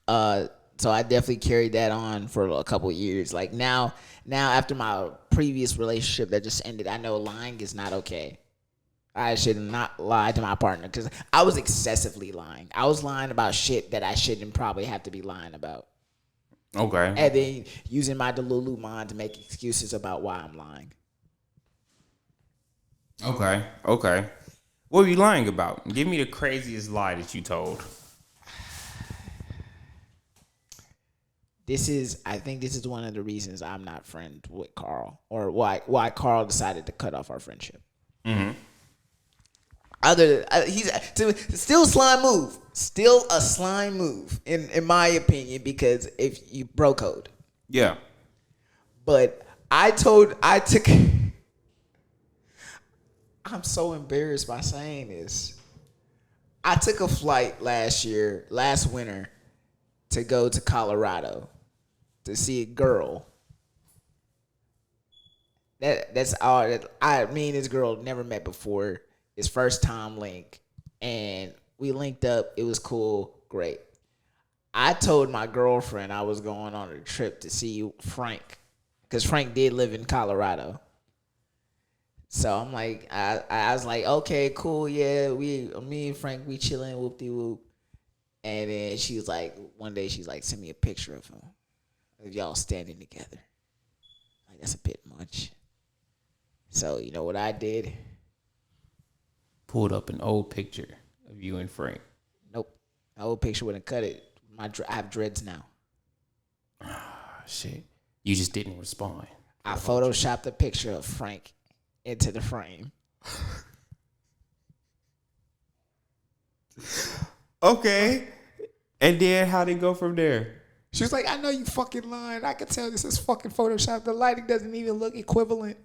So I definitely carried that on for a couple of years. Like now after my previous relationship that just ended, I know lying is not okay. I should not lie to my partner because I was excessively lying. I was lying about shit that I shouldn't probably have to be lying about. Okay. And then using my Delulu mind to make excuses about why I'm lying. Okay. What were you lying about? Give me the craziest lie that you told. I think this is one of the reasons I'm not friends with Carl, or why Carl decided to cut off our friendship. Mm-hmm. He's still a slime move in my opinion, because if you bro code. Yeah. But I'm so embarrassed by saying this. I took a flight last winter, to go to Colorado to see a girl. That's all. Me and this girl never met before. It's first time link, and we linked up. It was cool, great. I told my girlfriend I was going on a trip to see Frank, because Frank did live in Colorado. So I'm like, I was like, okay, cool, yeah, me and Frank, we chilling, whoop de whoop. And then she was like, one day she's like, send me a picture of him, of y'all standing together. Like, that's a bit much. So you know what I did? Pulled up an old picture of you and Frank. Nope, my old picture wouldn't cut it. I have dreads now. Shit, you just didn't respond. I photoshopped a picture of Frank into the frame. Okay. And then how'd it go from there? She was like, I know you fucking lying. I can tell this is fucking Photoshop. The lighting doesn't even look equivalent.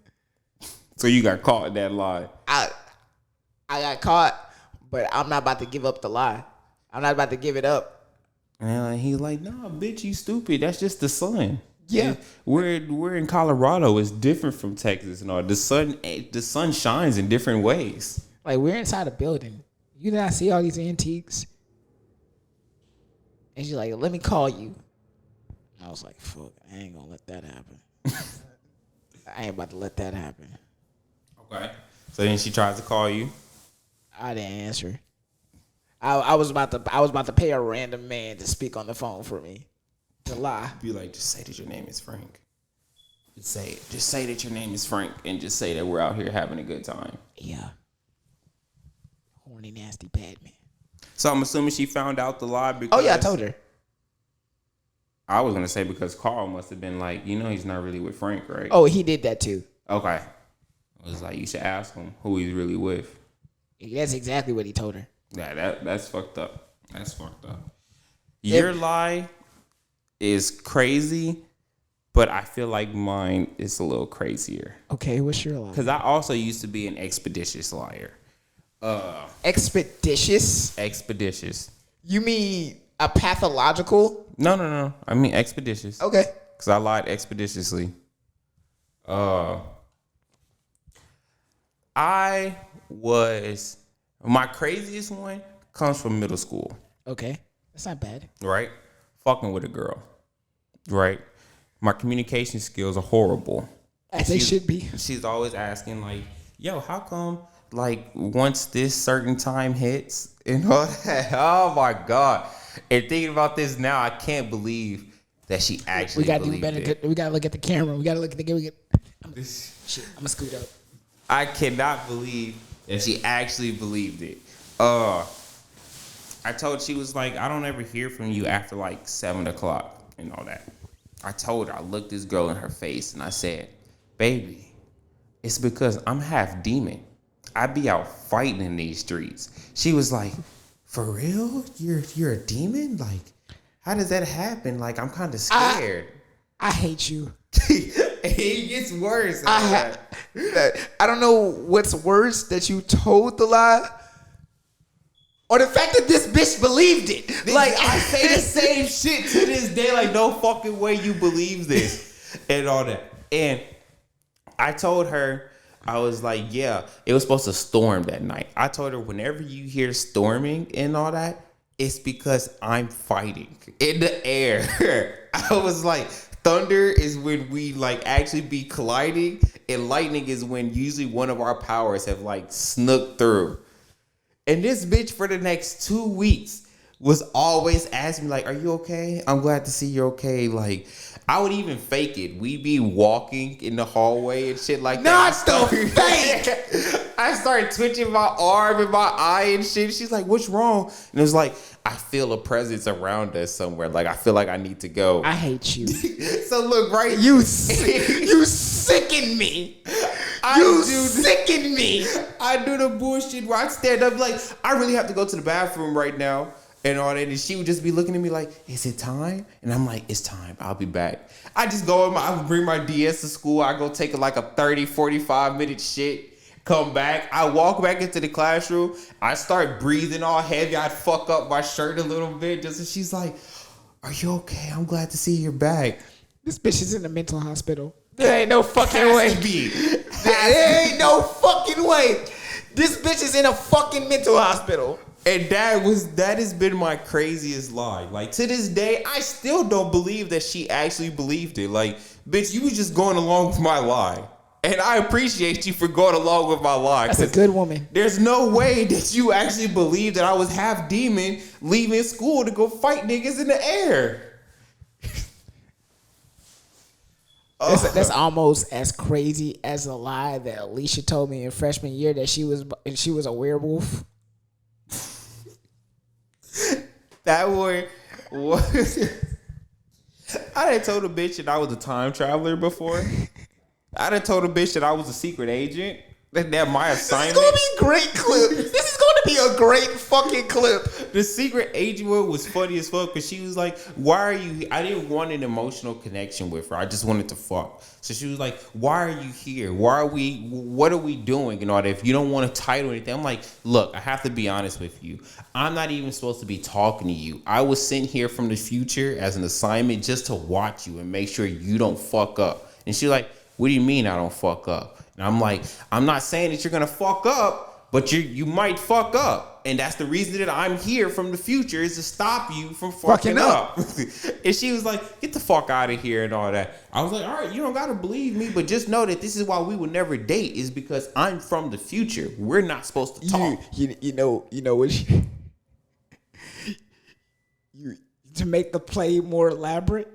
So you got caught in that lie. I got caught, but I'm not about to give up the lie. I'm not about to give it up. And he's like, nah, bitch, you stupid. That's just the sun. Yeah. We're in Colorado. It's different from Texas and all. The sun shines in different ways. Like, we're inside a building. You did not see all these antiques? And she's like, let me call you. And I was like, fuck, I ain't gonna let that happen. I ain't about to let that happen. Okay. So then she tries to call you. I didn't answer. I was about to pay a random man to speak on the phone for me. To lie. Be like, just say that your name is Frank. Just say it. Just say that your name is Frank, and just say that we're out here having a good time. Yeah. Horny, nasty Batman. So I'm assuming she found out the lie because... Oh, yeah, I told her. I was going to say because Carl must have been like, he's not really with Frank, right? Oh, he did that too. Okay. I was like, you should ask him who he's really with. That's exactly what he told her. Yeah, that's fucked up. That's fucked up. Your lie is crazy, but I feel like mine is a little crazier. Okay, what's your lie? Because I also used to be an expeditious liar. Expeditious? Expeditious. You mean a pathological? No. I mean expeditious. Okay. Because I lied expeditiously. My craziest one comes from middle school. Okay. That's not bad. Right? Fucking with a girl. Right? My communication skills are horrible. As they should be. She's always asking, like, yo, how come, like, once this certain time hits and all that? Oh, my God. And thinking about this now, I can't believe that she actually believed it. We got to look at the camera. We got to look at the camera. Shit, I'm going to scoot up. I cannot believe that she actually believed it. I told she was like, I don't ever hear from you after like 7 o'clock and all that. I told her, I looked this girl in her face and I said, baby, it's because I'm half demon. I be out fighting in these streets. She was like, for real? You're a demon? Like, how does that happen? Like, I'm kind of scared. I hate you. It gets worse. I don't know what's worse, that you told the lie, or the fact that this bitch believed it. Like, I say the same shit to this day. Like, no fucking way you believe this and all that. And I told her, I was like, yeah, it was supposed to storm that night. I told her, whenever you hear storming and all that, it's because I'm fighting in the air. I was like, thunder is when we like actually be colliding, and lightning is when usually one of our powers have like snuck through. And this bitch for the next 2 weeks was always asking me like, are you okay? I'm glad to see you're okay. Like, I would even fake it. We'd be walking in the hallway and shit like that. Not the fake! I started twitching my arm and my eye and shit. She's like, what's wrong? And it was like, I feel a presence around us somewhere. Like, I feel like I need to go. I hate you. So look, right? You sicken me. You sicken me. I do the bullshit where I stand up like, I really have to go to the bathroom right now. And all that, and she would just be looking at me like, is it time? And I'm like, it's time, I'll be back. I just go, I would bring my DS to school, I go take like a 30, 45 minute shit, come back, I walk back into the classroom, I start breathing all heavy, I'd fuck up my shirt a little bit, just and she's like, are you okay? I'm glad to see you're back. This bitch is in a mental hospital. There ain't no fucking way. There ain't no fucking way. This bitch is in a fucking mental hospital. And that has been my craziest lie. Like, to this day, I still don't believe that she actually believed it. Like, bitch, you was just going along with my lie. And I appreciate you for going along with my lie. That's a good woman. There's no way that you actually believe that I was half demon leaving school to go fight niggas in the air. That's almost as crazy as a lie that Alicia told me in freshman year that she was a werewolf. That boy was. I done told a bitch that I was a time traveler before. I done told a bitch that I was a secret agent. That my assignment. This is gonna be a great clip. This is gonna be a great fucking clip. The secret agent one was funny as fuck because she was like, why are you here? I didn't want an emotional connection with her. I just wanted to fuck. So she was like, why are you here? What are we doing? And all that. If you don't want a title or anything, I'm like, look, I have to be honest with you. I'm not even supposed to be talking to you. I was sent here from the future as an assignment just to watch you and make sure you don't fuck up. And she's like, what do you mean I don't fuck up? And I'm like, I'm not saying that you're gonna fuck up, but you might fuck up. And that's the reason that I'm here from the future, is to stop you from fucking up. And she was like, get the fuck out of here and all that. I was like, all right, you don't gotta believe me, but just know that this is why we would never date, is because I'm from the future. We're not supposed to talk. You know what? You to make the play more elaborate.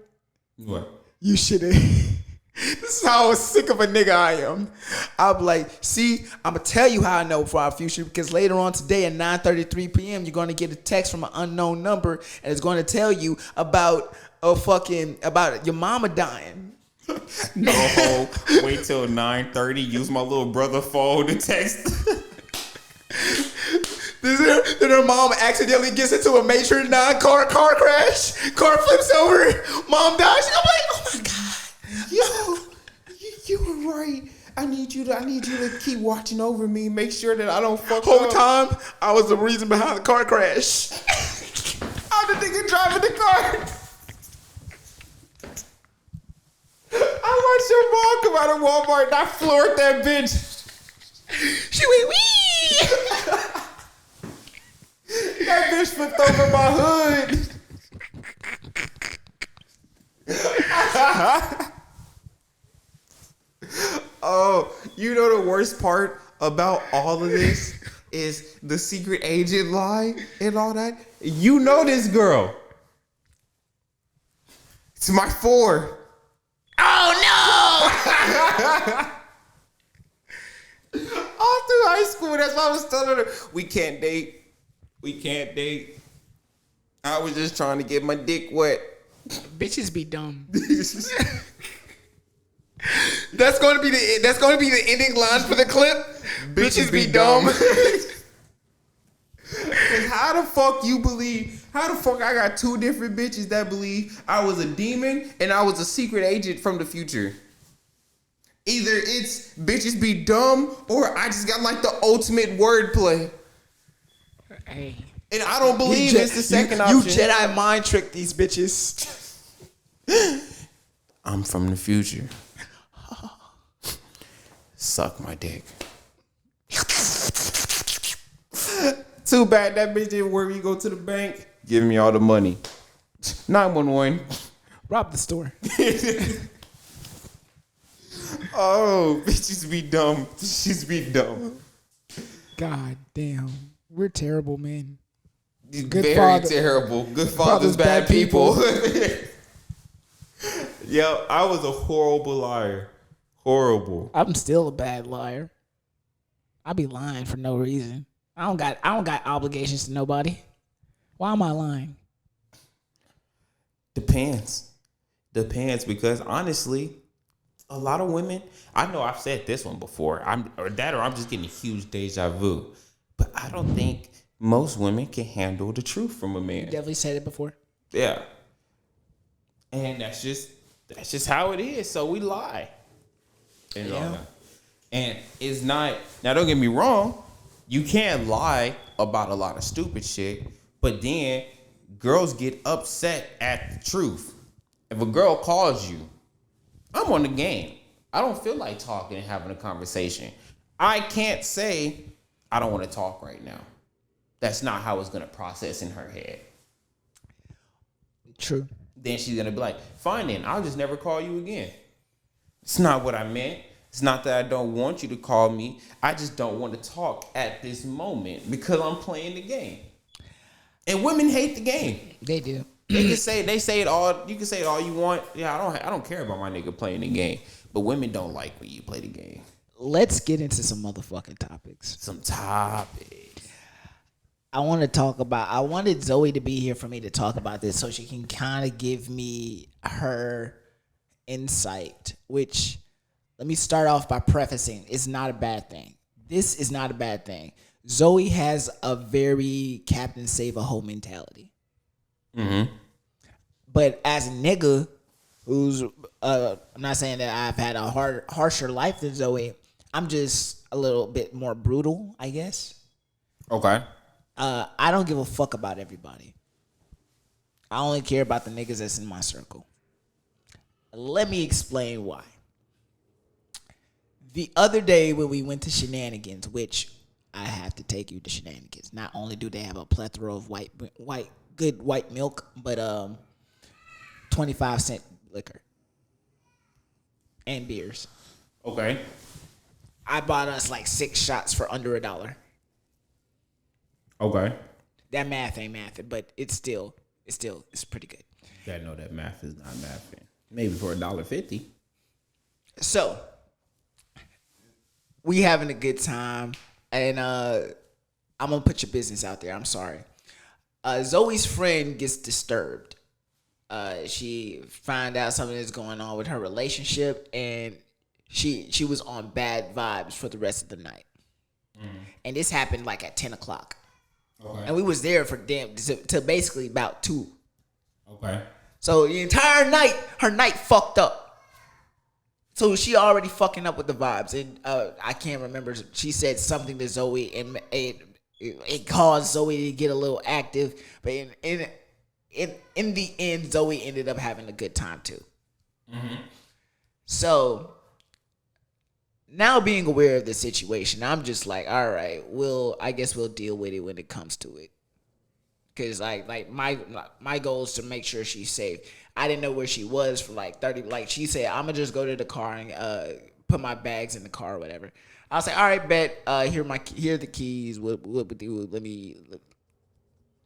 What? You should have. This is how sick of a nigga I am. I'm like, see, I'm going to tell you how I know for our future, because later on today at 9:33 p.m., you're going to get a text from an unknown number, and it's going to tell you about your mama dying. No, wait till 9:30, use my little brother phone to text. Then her mom accidentally gets into a Matrix 9 car crash. Car flips over. Mom dies. She's like, oh my God. Yo, you were right. I need you to keep watching over me. Make sure that I don't fuck up. Whole time, I was the reason behind the car crash. I'm the nigga driving the car. I watched your mom come out of Walmart and I floored that bitch. She went, wee. That bitch flipped over my hood. Oh, you know the worst part about all of this is the secret agent lie and all that? You know this girl. It's my 4. Oh no! All through high school, that's why I was telling her, we can't date. I was just trying to get my dick wet. Bitches be dumb. That's going to be the ending line for the clip. Bitches be dumb. How the fuck I got 2 different bitches that believe I was a demon and I was a secret agent from the future? Either it's bitches be dumb or I just got like the ultimate wordplay. Hey. And I don't believe it's the second option. You Jedi mind trick these bitches. I'm from the future. Suck my dick. Too bad that bitch didn't work. You go to the bank, give me all the money. 911. Rob the store. Oh, bitches be dumb. She's be dumb. God damn. We're terrible men. Very terrible. Good fathers, bad people. Yo, I was a horrible liar. Horrible. I'm still a bad liar. I be lying for no reason. I don't got obligations to nobody. Why am I lying? Depends because honestly, a lot of women, I know I've said this one before. I'm just getting a huge deja vu. But I don't think most women can handle the truth from a man. You definitely said it before. Yeah. And that's just how it is. So we lie. And it's not, now don't get me wrong, you can't lie about a lot of stupid shit, but then girls get upset at the truth. If a girl calls you, I'm on the game. I don't feel like talking and having a conversation. I can't say I don't want to talk right now. That's not how it's going to process in her head. True. Then she's going to be like, fine then, I'll just never call you again. It's not what I meant. It's not that I don't want you to call me. I just don't want to talk at this moment because I'm playing the game. And women hate the game. They do. They say it all. You can say it all you want. Yeah, I don't care about my nigga playing the game. But women don't like when you play the game. Let's get into some motherfucking topics. Some topics. I wanted Zoe to be here for me to talk about this so she can kind of give me her insight, which, let me start off by prefacing, it's not a bad thing. This is not a bad thing. Zoe has a very Captain Save-A-Ho mentality. Mm-hmm. But as a nigga who's, I'm not saying that I've had a harsher life than Zoe, I'm just a little bit more brutal, I guess. Okay. I don't give a fuck about everybody. I only care about the niggas that's in my circle. Let me explain why. The other day when we went to Shenanigans, which I have to take you to Shenanigans. Not only do they have a plethora of good white milk, but 25-cent liquor and beers. Okay. I bought us like 6 shots for under $1. Okay. That math ain't mathing, but it's pretty good. I know that math is not mathing. Maybe for $1.50. So we having a good time, and I'm gonna put your business out there. I'm sorry. Zoe's friend gets disturbed. She find out something is going on with her relationship, and she was on bad vibes for the rest of the night. And this happened like at 10 o'clock. Okay. And we was there for till basically about 2. Okay. So the entire night, her night fucked up. So she already fucking up with the vibes. And I can't remember. She said something to Zoe, and it caused Zoe to get a little active. But in the end, Zoe ended up having a good time too. Mm-hmm. So now being aware of the situation, I'm just like, all right, I guess we'll deal with it when it comes to it. Cause like my goal is to make sure she's safe. I didn't know where she was for like 30. Like she said, I'm gonna just go to the car and put my bags in the car or whatever. I was like, all right, bet. Here are the keys. What do? Let me.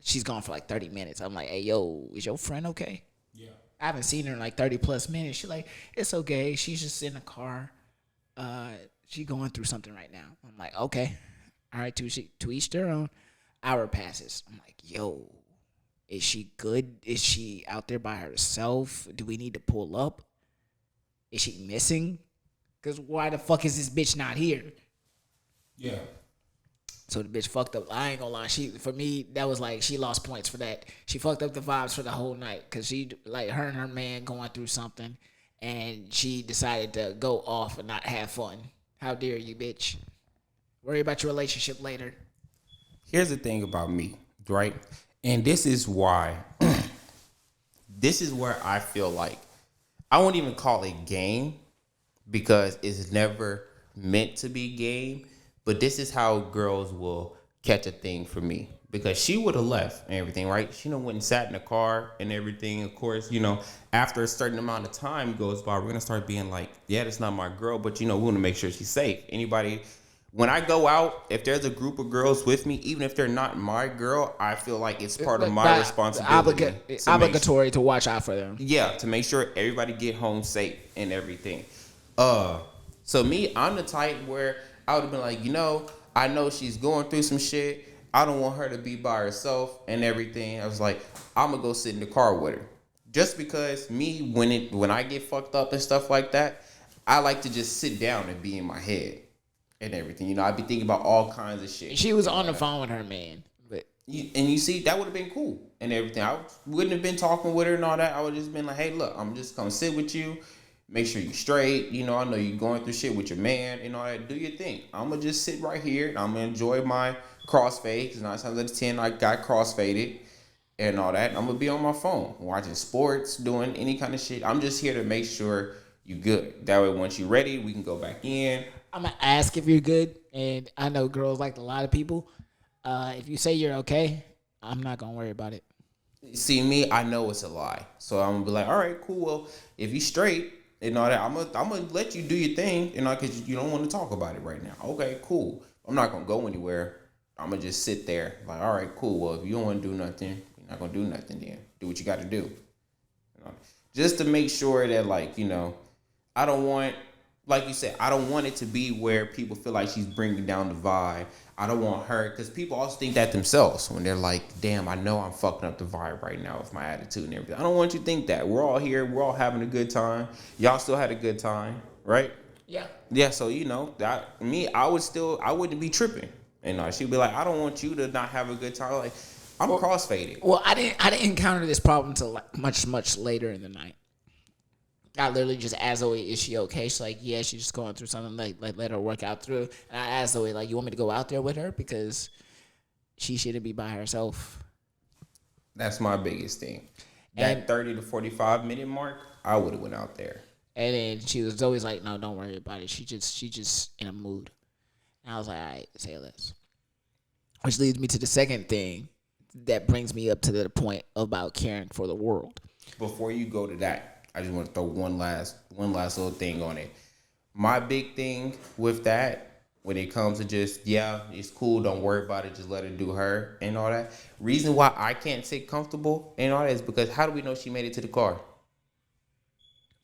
She's gone for like 30 minutes. I'm like, hey, yo, is your friend okay? Yeah. I haven't seen her in like 30 plus minutes. She's like, it's okay. She's just in the car. She going through something right now. I'm like, okay. All right, to each their own. Hour passes. I'm like, yo, is she good? Is she out there by herself? Do we need to pull up? Is she missing? Because why the fuck is this bitch not here? Yeah. So the bitch fucked up. I ain't gonna lie. For me, that was like, she lost points for that. She fucked up the vibes for the whole night. Because she, like, her and her man going through something. and she decided to go off and not have fun. How dare you, bitch? Worry about your relationship later. Here's the thing about me, right? And this is why, this is where I feel like, I won't even call it game because it's never meant to be game. But this is how girls will catch a thing for me. Because she would have left and everything, right? She went and sat in the car and everything. Of course, after a certain amount of time goes by, we're going to start being like, yeah, that's not my girl. But, we want to make sure she's safe. When I go out, if there's a group of girls with me, even if they're not my girl, I feel like it's part of my responsibility. Obligatory to watch out for them. Yeah, to make sure everybody get home safe and everything. So me, I'm the type where I would have been like, I know she's going through some shit. I don't want her to be by herself and everything. I was like, I'm gonna go sit in the car with her. Just because me, when I get fucked up and stuff like that, I like to just sit down and be in my head and everything. I'd be thinking about all kinds of shit. She was on the phone with her man. But you see, that would have been cool and everything. I wouldn't have been talking with her and all that. I would have just been like, hey, look, I'm just gonna sit with you. Make sure you're straight. I know you're going through shit with your man and all that. Do your thing. I'm going to just sit right here and I'm going to enjoy my crossfade. Because 9 times out of 10, I got crossfaded and all that. And I'm going to be on my phone, watching sports, doing any kind of shit. I'm just here to make sure you're good. That way, once you're ready, we can go back in. I'm going to ask if you're good. And I know girls like a lot of people. If you say you're okay, I'm not going to worry about it. See, me, I know it's a lie. So I'm going to be like, all right, cool. Well, if you're straight, and all that, I'm gonna let you do your thing, because you don't want to talk about it right now. Okay, cool. I'm not gonna go anywhere. I'm gonna just sit there, like, all right, cool. Well, if you don't want to do nothing, you're not gonna do nothing. Then do what you got to do. Just to make sure that, I don't want, like you said, I don't want it to be where people feel like she's bringing down the vibe. I don't want her, because people also think that themselves when they're like, damn, I know I'm fucking up the vibe right now with my attitude and everything. I don't want you to think that. We're all here. We're all having a good time. Y'all still had a good time, right? Yeah. Yeah, so, I wouldn't be tripping. She'd be like, I don't want you to not have a good time. Like, I'm crossfaded. Well, I didn't encounter this problem until much later in the night. I literally just asked Zoe, is she okay? She's like, yeah, she's just going through something. Like let her work out through. And I asked Zoe, you want me to go out there with her? Because she shouldn't be by herself. That's my biggest thing. That 30 to 45 minute mark, I would have went out there. And then she was always like, no, don't worry about it. She just in a mood. And I was like, all right, say less. Which leads me to the second thing that brings me up to the point about caring for the world. Before you go to that, I just want to throw one last little thing on it. My big thing with that, when it comes to just, it's cool, don't worry about it, just let her do her and all that. Reason why I can't sit comfortable and all that is because how do we know she made it to the car?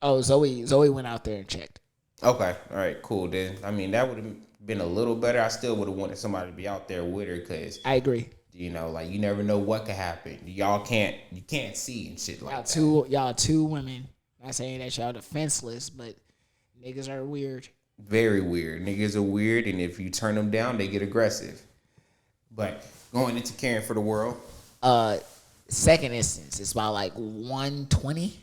Oh, Zoe went out there and checked. Okay, all right, cool. Then, that would have been a little better. I still would have wanted somebody to be out there with her because I agree. You never know what could happen. You can't see and shit like that. Y'all two women. Not saying that y'all defenseless, but niggas are weird. Very weird. Niggas are weird, and if you turn them down, they get aggressive. But going into caring for the world. Second instance, it's about 1:20.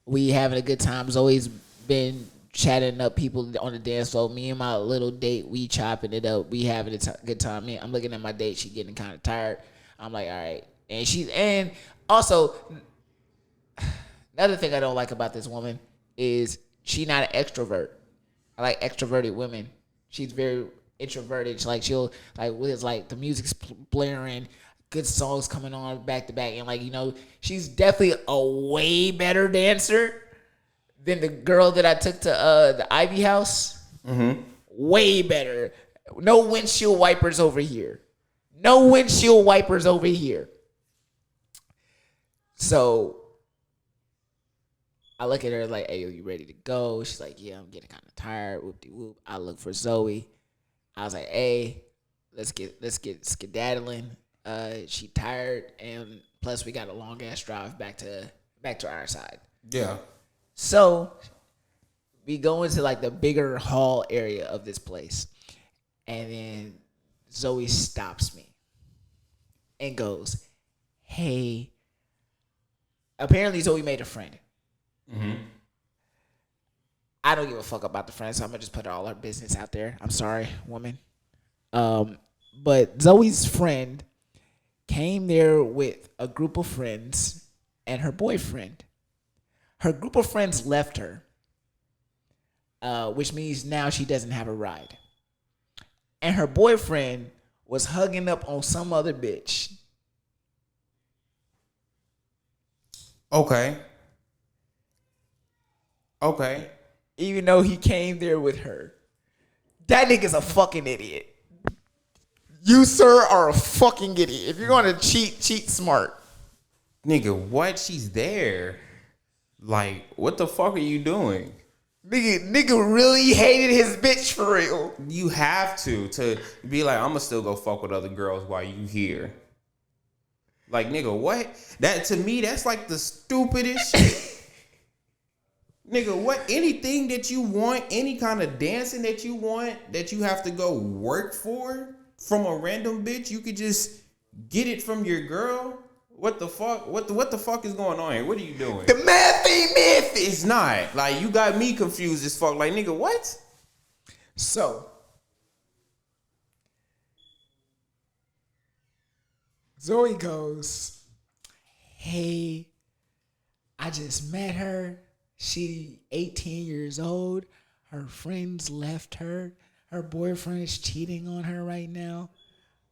We having a good time. Zoe's been chatting up people on the dance floor. Me and my little date, we chopping it up. We having a good time. Me, I'm looking at my date. She getting kind of tired. I'm like, all right. And also, another thing I don't like about this woman is she not an extrovert. I like extroverted women. She's very introverted. She'll with the music's blaring, good songs coming on back to back, and she's definitely a way better dancer than the girl that I took to the Ivy House. Mm-hmm. Way better. No windshield wipers over here. No windshield wipers over here. So I look at her like, hey, are you ready to go? She's like, yeah, I'm getting kind of tired. Whoop-de-whoop. I look for Zoe. I was like, hey, let's get skedaddling. She tired, and plus we got a long ass drive back to our side. Yeah. So we go into the bigger hall area of this place, and then Zoe stops me and goes, hey. Apparently Zoe made a friend. Mm-hmm. I don't give a fuck about the friends, so I'm gonna just put all her business out there. I'm sorry, woman. But Zoe's friend came there with a group of friends and her boyfriend. Her group of friends left her, which means now she doesn't have a ride. And her boyfriend was hugging up on some other bitch. Okay. Even though he came there with her. That nigga's a fucking idiot. You, sir, are a fucking idiot. If you're gonna cheat smart. Nigga, what? She's there. Like, what the fuck are you doing? Nigga really hated his bitch for real. You have to be like, I'm gonna still go fuck with other girls while you here. Like, nigga, what? That, to me, that's like the stupidest shit. Nigga, what? Anything that you want, any kind of dancing that you want, that you have to go work for from a random bitch, you could just get it from your girl? What the fuck? What the fuck is going on here? What are you doing? The math ain't math. It's not. Like, you got me confused as fuck. Like, nigga, what? So, Zoe goes, hey, I just met her. She 18 years old. Her friends left her. Her boyfriend is cheating on her right now.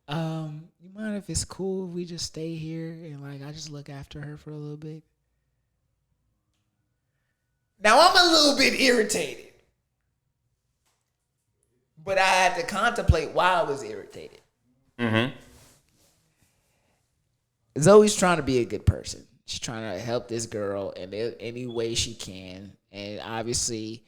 You mind if it's cool if we just stay here and like I just look after her for a little bit? Now I'm a little bit irritated. But I had to contemplate why I was irritated. Mm-hmm. Zoe's trying to be a good person. She's trying to help this girl in any way she can. And obviously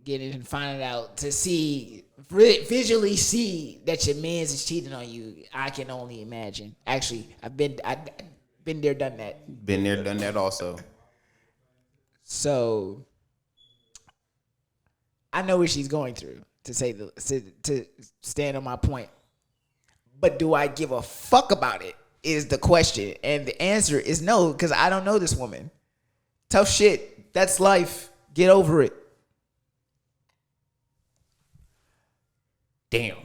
getting and finding out to see, visually see that your man's is cheating on you. I can only imagine. Actually, I've been there, done that. Been there, done that also. So I know what she's going through, to stand on my point. But do I give a fuck about it is the question. And the answer is no, because I don't know this woman. Tough shit. That's life. Get over it. Damn.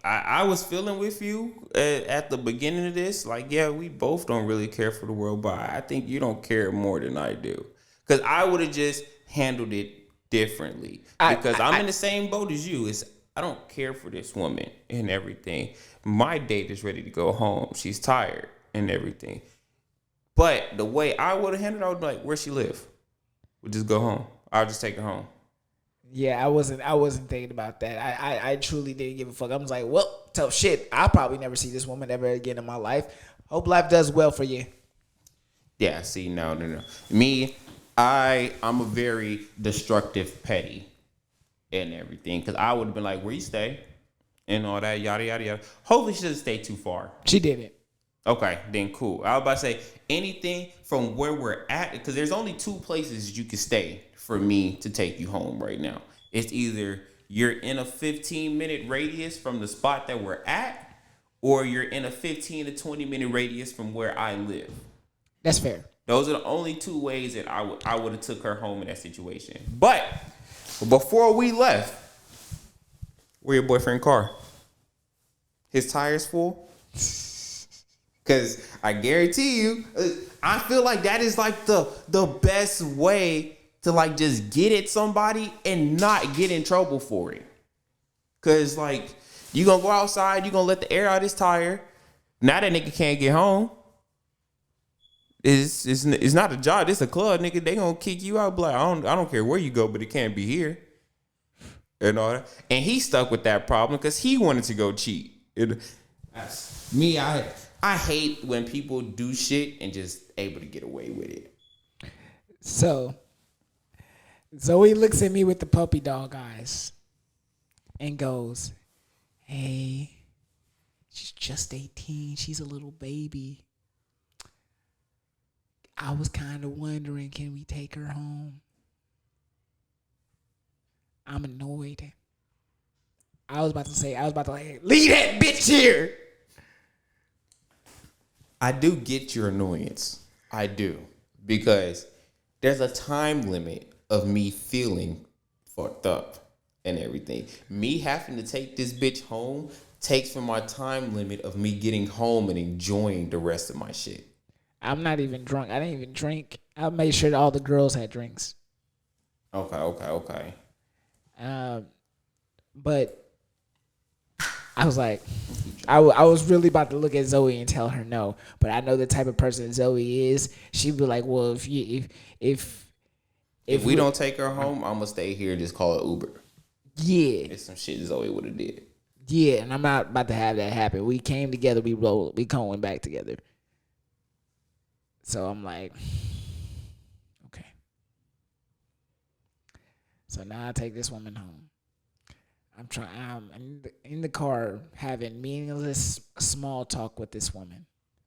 I was feeling with you at the beginning of this. Like, yeah, we both don't really care for the world, but I think you don't care more than I do. Because I would have just handled it differently. Because I'm in the same boat as you. I don't care for this woman and everything. My date is ready to go home. She's tired and everything. But the way I would have handled it, I would be like, where she live? We'll just go home. I'll just take her home. Yeah, I wasn't thinking about that. I truly didn't give a fuck. I was like, well, tough shit. I'll probably never see this woman ever again in my life. Hope life does well for you. Yeah, see, no. Me, I'm a very destructive petty and everything. Because I would have been like, where you stay? And all that, yada, yada, yada. Hopefully she doesn't stay too far. She didn't. Okay, then cool. I was about to say, anything from where we're at, because there's only two places you can stay for me to take you home right now. It's either you're in a 15-minute radius from the spot that we're at, or you're in a 15 to 20-minute radius from where I live. That's fair. Those are the only two ways that I would have took her home in that situation. But before we left, where your boyfriend's car? His tires full? Because I guarantee you, I feel like that is like the best way to like just get at somebody and not get in trouble for it. Because like, you going to go outside, you going to let the air out his tire. Now that nigga can't get home. It's not a job, it's a club, nigga. They going to kick you out. Like, I don't care where you go, but it can't be here. And all that. And he stuck with that problem because he wanted to go cheat. Me, I hate when people do shit and just able to get away with it. So, Zoe looks at me with the puppy dog eyes and goes, hey, she's just 18. She's a little baby. I was kind of wondering, can we take her home? I'm annoyed. I was about to like, leave that bitch here. I do get your annoyance. I do. Because there's a time limit of me feeling fucked up and everything. Me having to take this bitch home takes from my time limit of me getting home and enjoying the rest of my shit. I'm not even drunk. I didn't even drink. I made sure that all the girls had drinks. Okay. But I was like, I was really about to look at Zoe and tell her no. But I know the type of person Zoe is. She'd be like, well, if we don't take her home, I'm gonna stay here and just call it Uber. Yeah. It's some shit Zoe would have did. Yeah, and I'm not about to have that happen. We came together, we going back together. So I'm like, okay. So now I take this woman home. I'm in the car having meaningless small talk with this woman.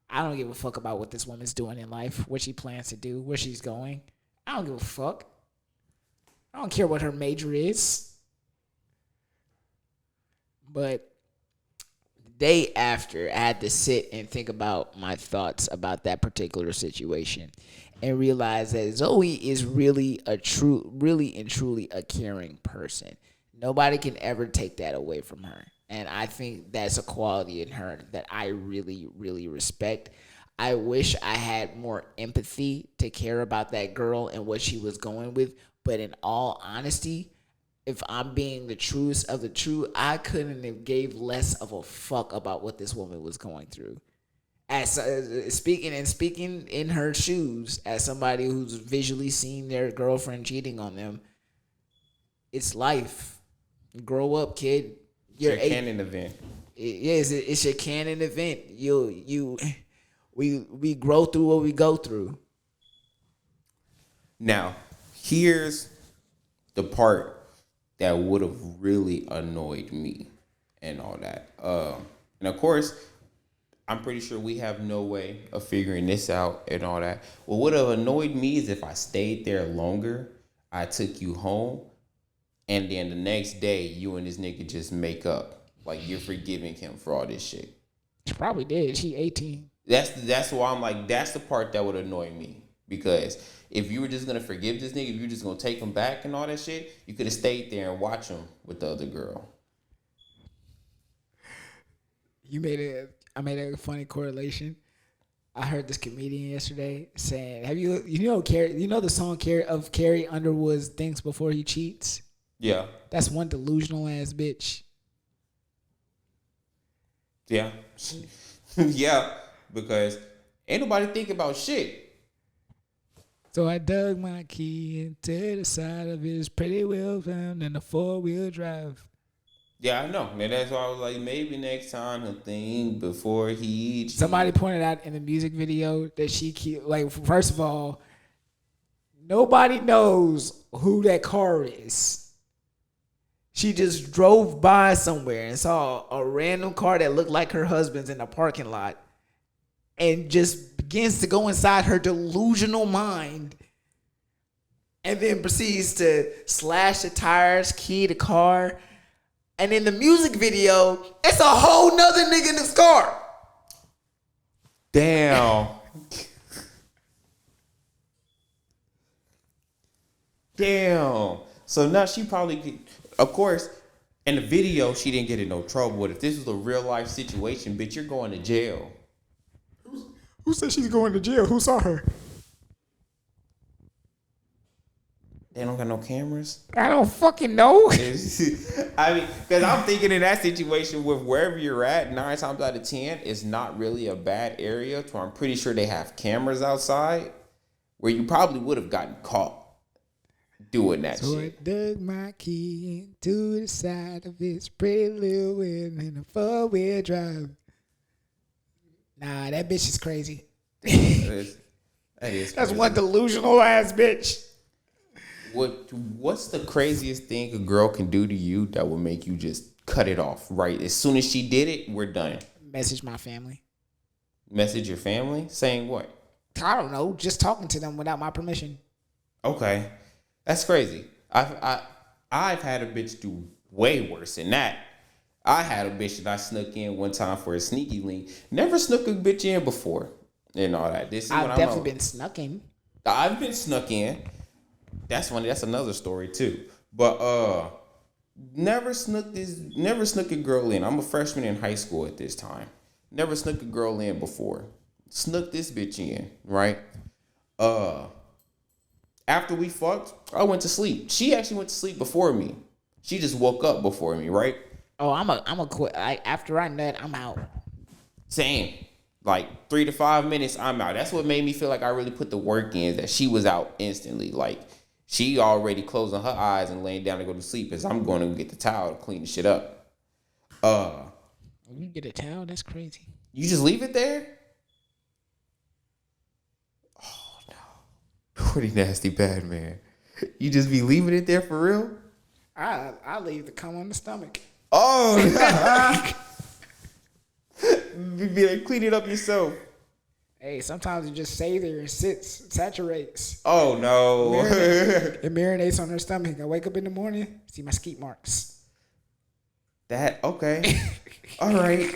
I don't give a fuck about what this woman's doing in life, what she plans to do, where she's going. I don't give a fuck. I don't care what her major is. But the day after, I had to sit and think about my thoughts about that particular situation and realize that Zoe is really and truly a caring person. Nobody can ever take that away from her. And I think that's a quality in her that I really, really respect. I wish I had more empathy to care about that girl and what she was going with. But in all honesty, if I'm being the truest of the true, I couldn't have gave less of a fuck about what this woman was going through. As speaking in her shoes, as somebody who's visually seen their girlfriend cheating on them, it's life. Grow up, kid. You're your canon event. Yes, it's your canon event. We grow through what we go through. Now, here's the part that would have really annoyed me and all that. And of course, I'm pretty sure we have no way of figuring this out and all that. What would have annoyed me is if I stayed there longer, I took you home, and then the next day, you and this nigga just make up. Like, you're forgiving him for all this shit. She probably did. She 18. That's why I'm like, that's the part that would annoy me. Because if you were just going to forgive this nigga, if you were just going to take him back and all that shit, you could have stayed there and watched him with the other girl. I made a funny correlation. I heard this comedian yesterday saying, you know the song Carrie Underwood's Thinks Before He Cheats? Yeah. That's one delusional ass bitch. Yeah. Yeah, because ain't nobody think about shit. So I dug my key into the side of his pretty wheel found in a 4-wheel drive. Yeah, I know. And that's why I was like, maybe next time he'll think before he... Somebody pointed out in the music video that first of all, nobody knows who that car is. She just drove by somewhere and saw a random car that looked like her husband's in the parking lot and just begins to go inside her delusional mind and then proceeds to slash the tires, key the car. And in the music video, it's a whole nother nigga in this car. Damn. Damn. So now she probably, of course, in the video, she didn't get in no trouble. But if this was a real life situation, bitch, you're going to jail. Who said she's going to jail? Who saw her? They don't got no cameras? I don't fucking know. I mean, because I'm thinking in that situation with wherever you're at, 9 times out of 10, it's not really a bad area. So I'm pretty sure they have cameras outside where you probably would have gotten caught doing that shit. So I dug my key into the side of his pretty little wheel in a 4-wheel drive. Nah, that bitch is crazy. That's one delusional ass bitch. What's the craziest thing a girl can do to you that will make you just cut it off right as soon as she did it? We're done. Message my family. Message your family? Saying what? I don't know. Just talking to them without my permission. Okay, that's crazy. I've had a bitch do way worse than that. I had a bitch that I snuck in one time for a sneaky link. Never snuck a bitch in before and all that. This is I've definitely been snuck in. I've been snuck in. That's funny. That's another story too. But never snuck a girl in. I'm a freshman in high school at this time. Never snuck a girl in before. Snuck this bitch in, right? After we fucked, I went to sleep. She actually went to sleep before me. She just woke up before me, right? Oh, I'm a quit. After I nut, I'm out. Same. Like 3 to 5 minutes, I'm out. That's what made me feel like I really put the work in, that she was out instantly. Like, she already closing her eyes and laying down to go to sleep as I'm going to get the towel to clean the shit up. You get a towel? That's crazy. You just leave it there? Oh, no. Pretty nasty bad, man. You just be leaving it there for real? I leave the cum on the stomach. Oh, be like, clean it up yourself. Hey, sometimes it just stays there and sits, saturates. Oh no. It marinates on her stomach. I wake up in the morning, see my skeet marks. That okay. All right.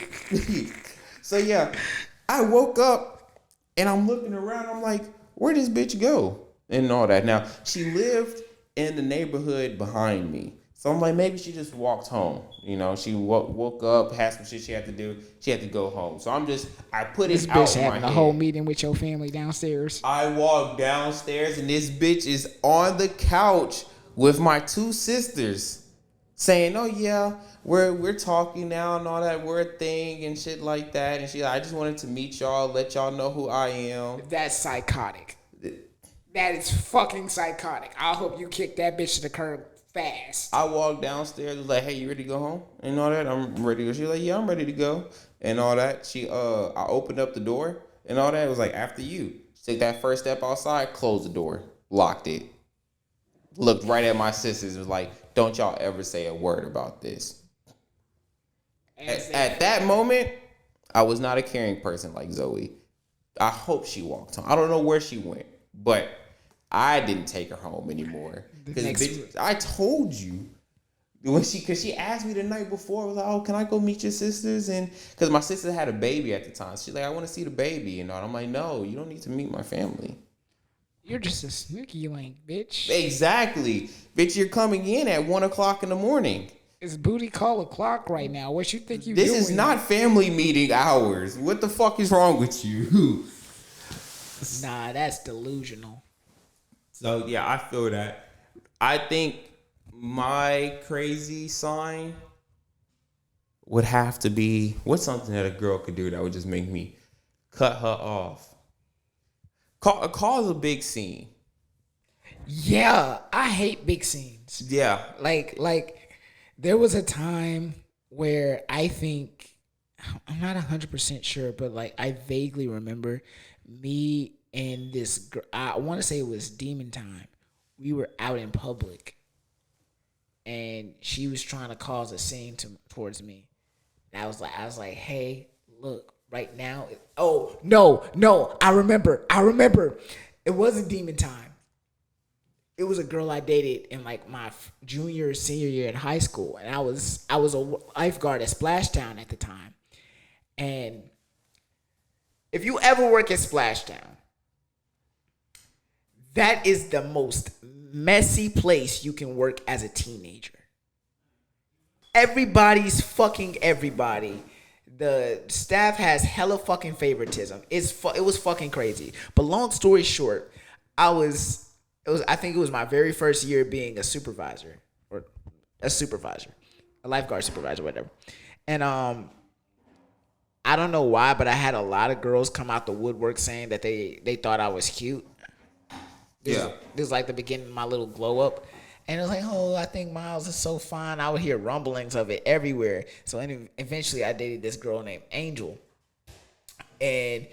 So yeah, I woke up and I'm looking around. I'm like, where'd this bitch go? And all that. Now, she lived in the neighborhood behind me. So I'm like, maybe she just walked home. You know, she woke up, had some shit she had to do. She had to go home. So I put it out in my head. This bitch having a whole meeting with your family downstairs. I walk downstairs and this bitch is on the couch with my 2 sisters saying, oh yeah, we're talking now and all that. We're a thing and shit like that. And I just wanted to meet y'all, let y'all know who I am. That's psychotic. That is fucking psychotic. I hope you kick that bitch to the curb fast. I walked downstairs, was like, hey, you ready to go home? And all that. I'm ready to go. She was like, yeah, I'm ready to go. And all that. I opened up the door and all that. It was like, after you. She took that first step outside, closed the door, locked it. Looked right at my sisters, was like, don't y'all ever say a word about this. At that moment, I was not a caring person like Zoe. I hope she walked home. I don't know where she went, but I didn't take her home anymore. Because I told you because she asked me the night before, I was like, oh, can I go meet your sisters? And because my sister had a baby at the time, she's like, I want to see the baby and all. I'm like, no, you don't need to meet my family. You're just a sneaky link, bitch. Exactly, bitch. You're coming in at 1:00 in the morning. It's booty call o'clock right now. What you think you doing? This is not family meeting hours. What the fuck is wrong with you? Nah, that's delusional. So yeah, I feel that. I think my crazy sign would have to be, what's something that a girl could do that would just make me cut her off? Cause a big scene. Yeah, I hate big scenes. Yeah. Like there was a time where I think, I'm not 100% sure, but like I vaguely remember me and this girl, I want to say it was Demon Time. We were out in public and she was trying to cause a scene towards me. And I was like, hey, look, right now. Oh, no, I remember. It wasn't Demon Time. It was a girl I dated in like my junior, senior year in high school. And I was a lifeguard at Splashdown at the time. And if you ever work at Splashdown, that is the most messy place you can work as a teenager. Everybody's fucking everybody. The staff has hella fucking favoritism. It was fucking crazy. But long story short, I think it was my very first year being a supervisor, a lifeguard supervisor, whatever. And I don't know why, but I had a lot of girls come out the woodwork saying that they thought I was cute. This was like the beginning of my little glow up. And it was like, oh, I think Miles is so fine. I would hear rumblings of it everywhere. So eventually I dated this girl named Angel. And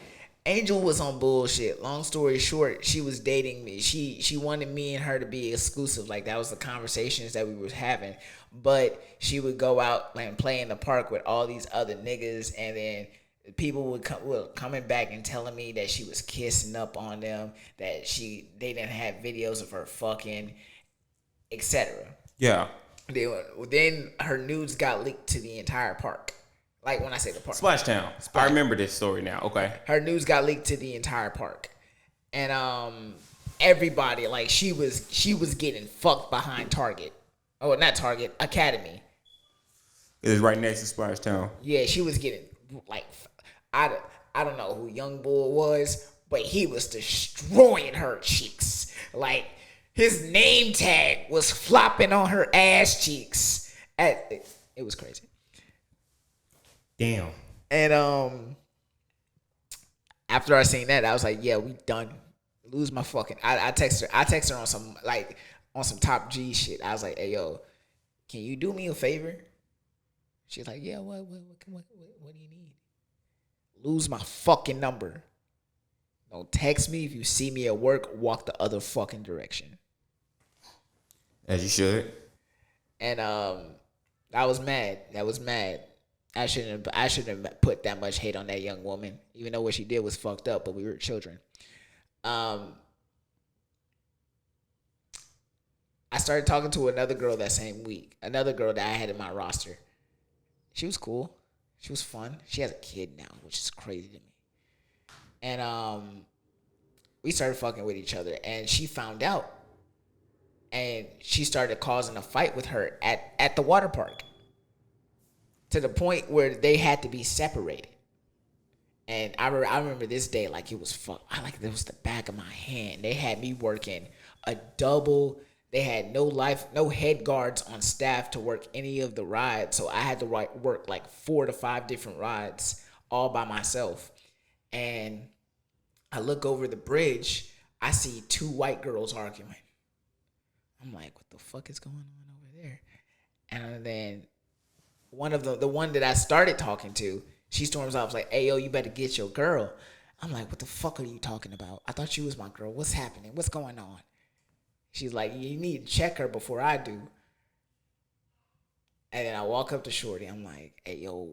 Angel was on bullshit. Long story short, she was dating me. She wanted me and her to be exclusive. Like, that was the conversations that we were having. But she would go out and play in the park with all these other niggas. And then people were coming back and telling me that she was kissing up on them, that they didn't have videos of her fucking, etc. Yeah. Then her nudes got leaked to the entire park. Like, when I say the park, Splashtown. I remember this story now. Okay. Her nudes got leaked to the entire park, and everybody, like she was getting fucked behind Target. Oh, not Target, Academy. It was right next to Splash Town. Yeah, she was getting like I don't know who Young Bull was, but he was destroying her cheeks. Like his name tag was flopping on her ass cheeks. It was crazy. Damn. And after I seen that, I was like, yeah, we done. Lose my fucking. I text her on some top G shit. I was like, hey yo, can you do me a favor? She's like, yeah, what do you need? Lose my fucking number. Don't text me if you see me at work. Walk the other fucking direction. As you should. And I was mad. I shouldn't have put that much hate on that young woman, even though what she did was fucked up. But we were children. I started talking to another girl that same week. Another girl that I had in my roster. She was cool. She was fun. She has a kid now, which is crazy to me. And we started fucking with each other, and she found out, and she started causing a fight with her at the water park, to the point where they had to be separated. And I remember this day like it was fuck. It was the back of my hand. They had me working a double. They had no head guards on staff to work any of the rides, so I had to work like 4 to 5 different rides all by myself. And I look over the bridge, I see 2 white girls arguing. I'm like, what the fuck is going on over there? And then one of the one that I started talking to, she storms off like, hey yo, you better get your girl. I'm like, what the fuck are you talking about? I thought you was my girl. What's happening? What's going on? She's like, you need to check her before I do. And then I walk up to Shorty. I'm like, hey, yo,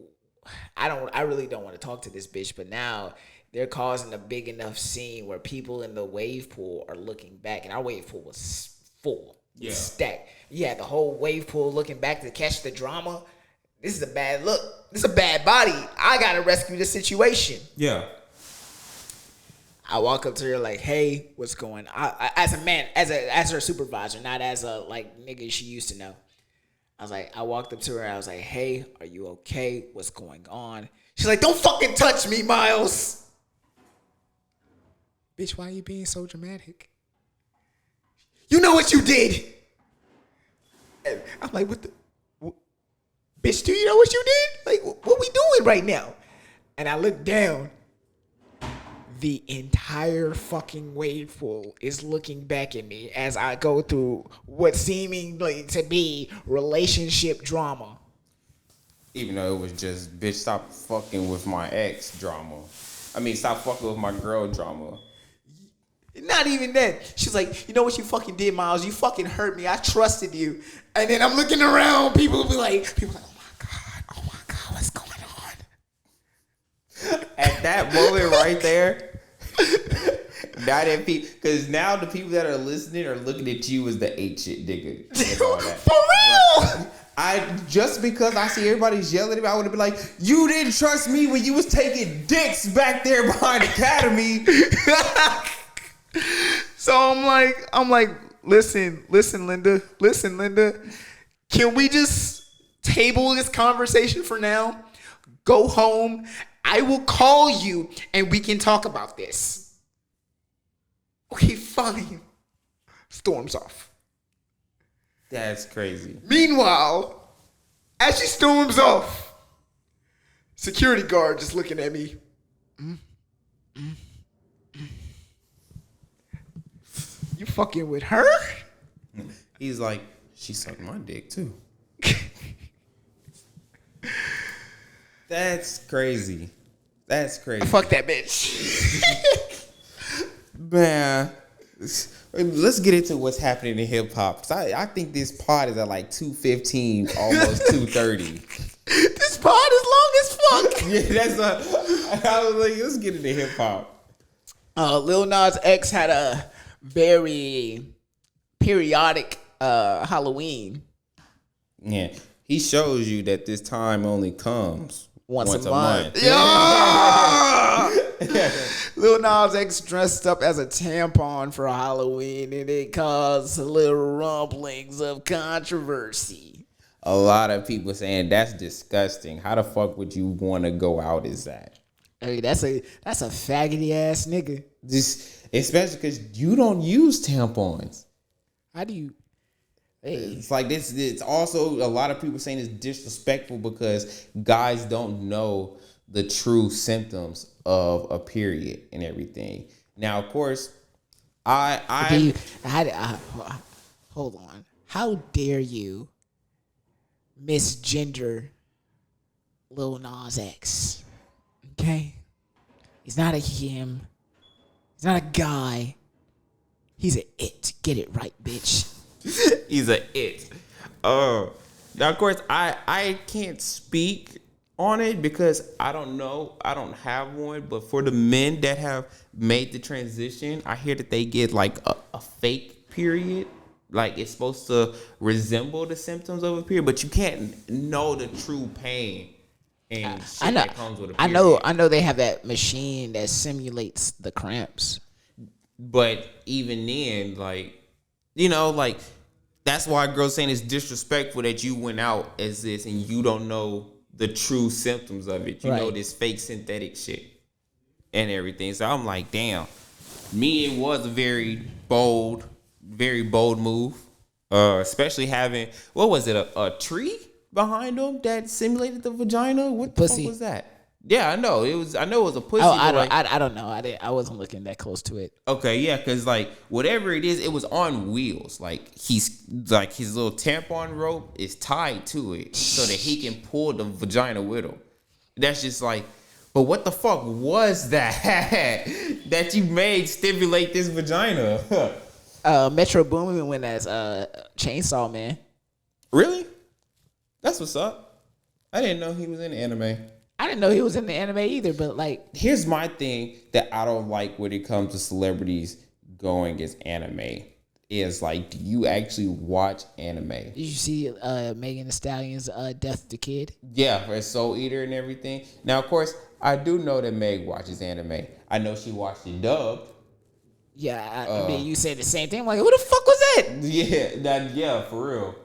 I really don't want to talk to this bitch, but now they're causing a big enough scene where people in the wave pool are looking back, and our wave pool was full. Yeah. Stacked. Yeah, the whole wave pool looking back to catch the drama. This is a bad look. This is a bad body. I got to rescue the situation. Yeah. I walk up to her like, hey, what's going on? As a man, as her supervisor, not as a like nigga she used to know. I walked up to her. I was like, hey, are you okay? What's going on? She's like, don't fucking touch me, Miles. Bitch, why are you being so dramatic? You know what you did. And I'm like, bitch, do you know what you did? Like, what we doing right now? And I look down. The entire fucking wave pool is looking back at me as I go through what seemingly to be relationship drama. Even though it was just, bitch, stop fucking with my ex drama. I mean, stop fucking with my girl drama. Not even that. She's like, you know what you fucking did, Miles? You fucking hurt me. I trusted you. And then I'm looking around. People will be like, oh my God, what's going on? At that moment right there, now that because now the people that are listening are looking at you as the 8 shit nigga. And all that. For real? Just because I see everybody's yelling at me, I would have been like, you didn't trust me when you was taking dicks back there behind Academy. So I'm like, listen, Linda. Can we just table this conversation for now? Go home. I will call you and we can talk about this. Okay, fine. Storms off. That's crazy. Meanwhile, as she storms off, security guard just looking at me. You fucking with her? He's like, she sucked my dick too. That's crazy. Fuck that bitch. Man, let's get into what's happening in hip hop. I think this pod is at like 2:15, almost 2:30. This pod is long as fuck. Yeah, I was like, let's get into hip hop. Lil Nas X had a very periodic Halloween. Yeah, he shows you that this time only comes once a month. Yeah. Lil Nas X dressed up as a tampon for Halloween, and it caused little rumblings of controversy. A lot of people saying that's disgusting. How the fuck would you want to go out as that? Hey, that's a faggoty ass nigga. Just especially because you don't use tampons. How do you? Hey. It's like this. It's also a lot of people saying it's disrespectful because guys don't know the true symptoms of a period and everything. Now, of course, hold on. How dare you misgender Lil Nas X? Okay, he's not a him. He's not a guy. He's a it. Get it right, bitch. He's a it. Now, of course, I can't speak on it because I don't know. I don't have one. But for the men that have made the transition, I hear that they get like a fake period. Like it's supposed to resemble the symptoms of a period, but you can't know the true pain and shit that comes with a period. I know they have that machine that simulates the cramps. But even then, like, you know, like that's why girls saying it's disrespectful that you went out as this and you don't know the true symptoms of it. You know this fake synthetic shit and everything. So I'm like, damn. Me, it was a very bold move. Especially having, what was it, a tree behind them that simulated the vagina? What the fuck was that? Yeah, I know. It was a pussy. Oh, I don't know. I wasn't looking that close to it. Okay, yeah, because like whatever it is, it was on wheels. Like he's like his little tampon rope is tied to it so that he can pull the vagina with him. That's just like, but what the fuck was that that you made stimulate this vagina? Metro Boomin went as Chainsaw Man. Really? That's what's up. I didn't know he was in anime. I didn't know he was in the anime either, but like, here's my thing that I don't like when it comes to celebrities going as anime is like, do you actually watch anime? Did you see Megan Thee Stallion's Death the Kid? Yeah, for Soul Eater and everything. Now, of course, I do know that Meg watches anime. I know she watched it dubbed. Yeah, I mean, you said the same thing. I'm like, who the fuck was that? Yeah, for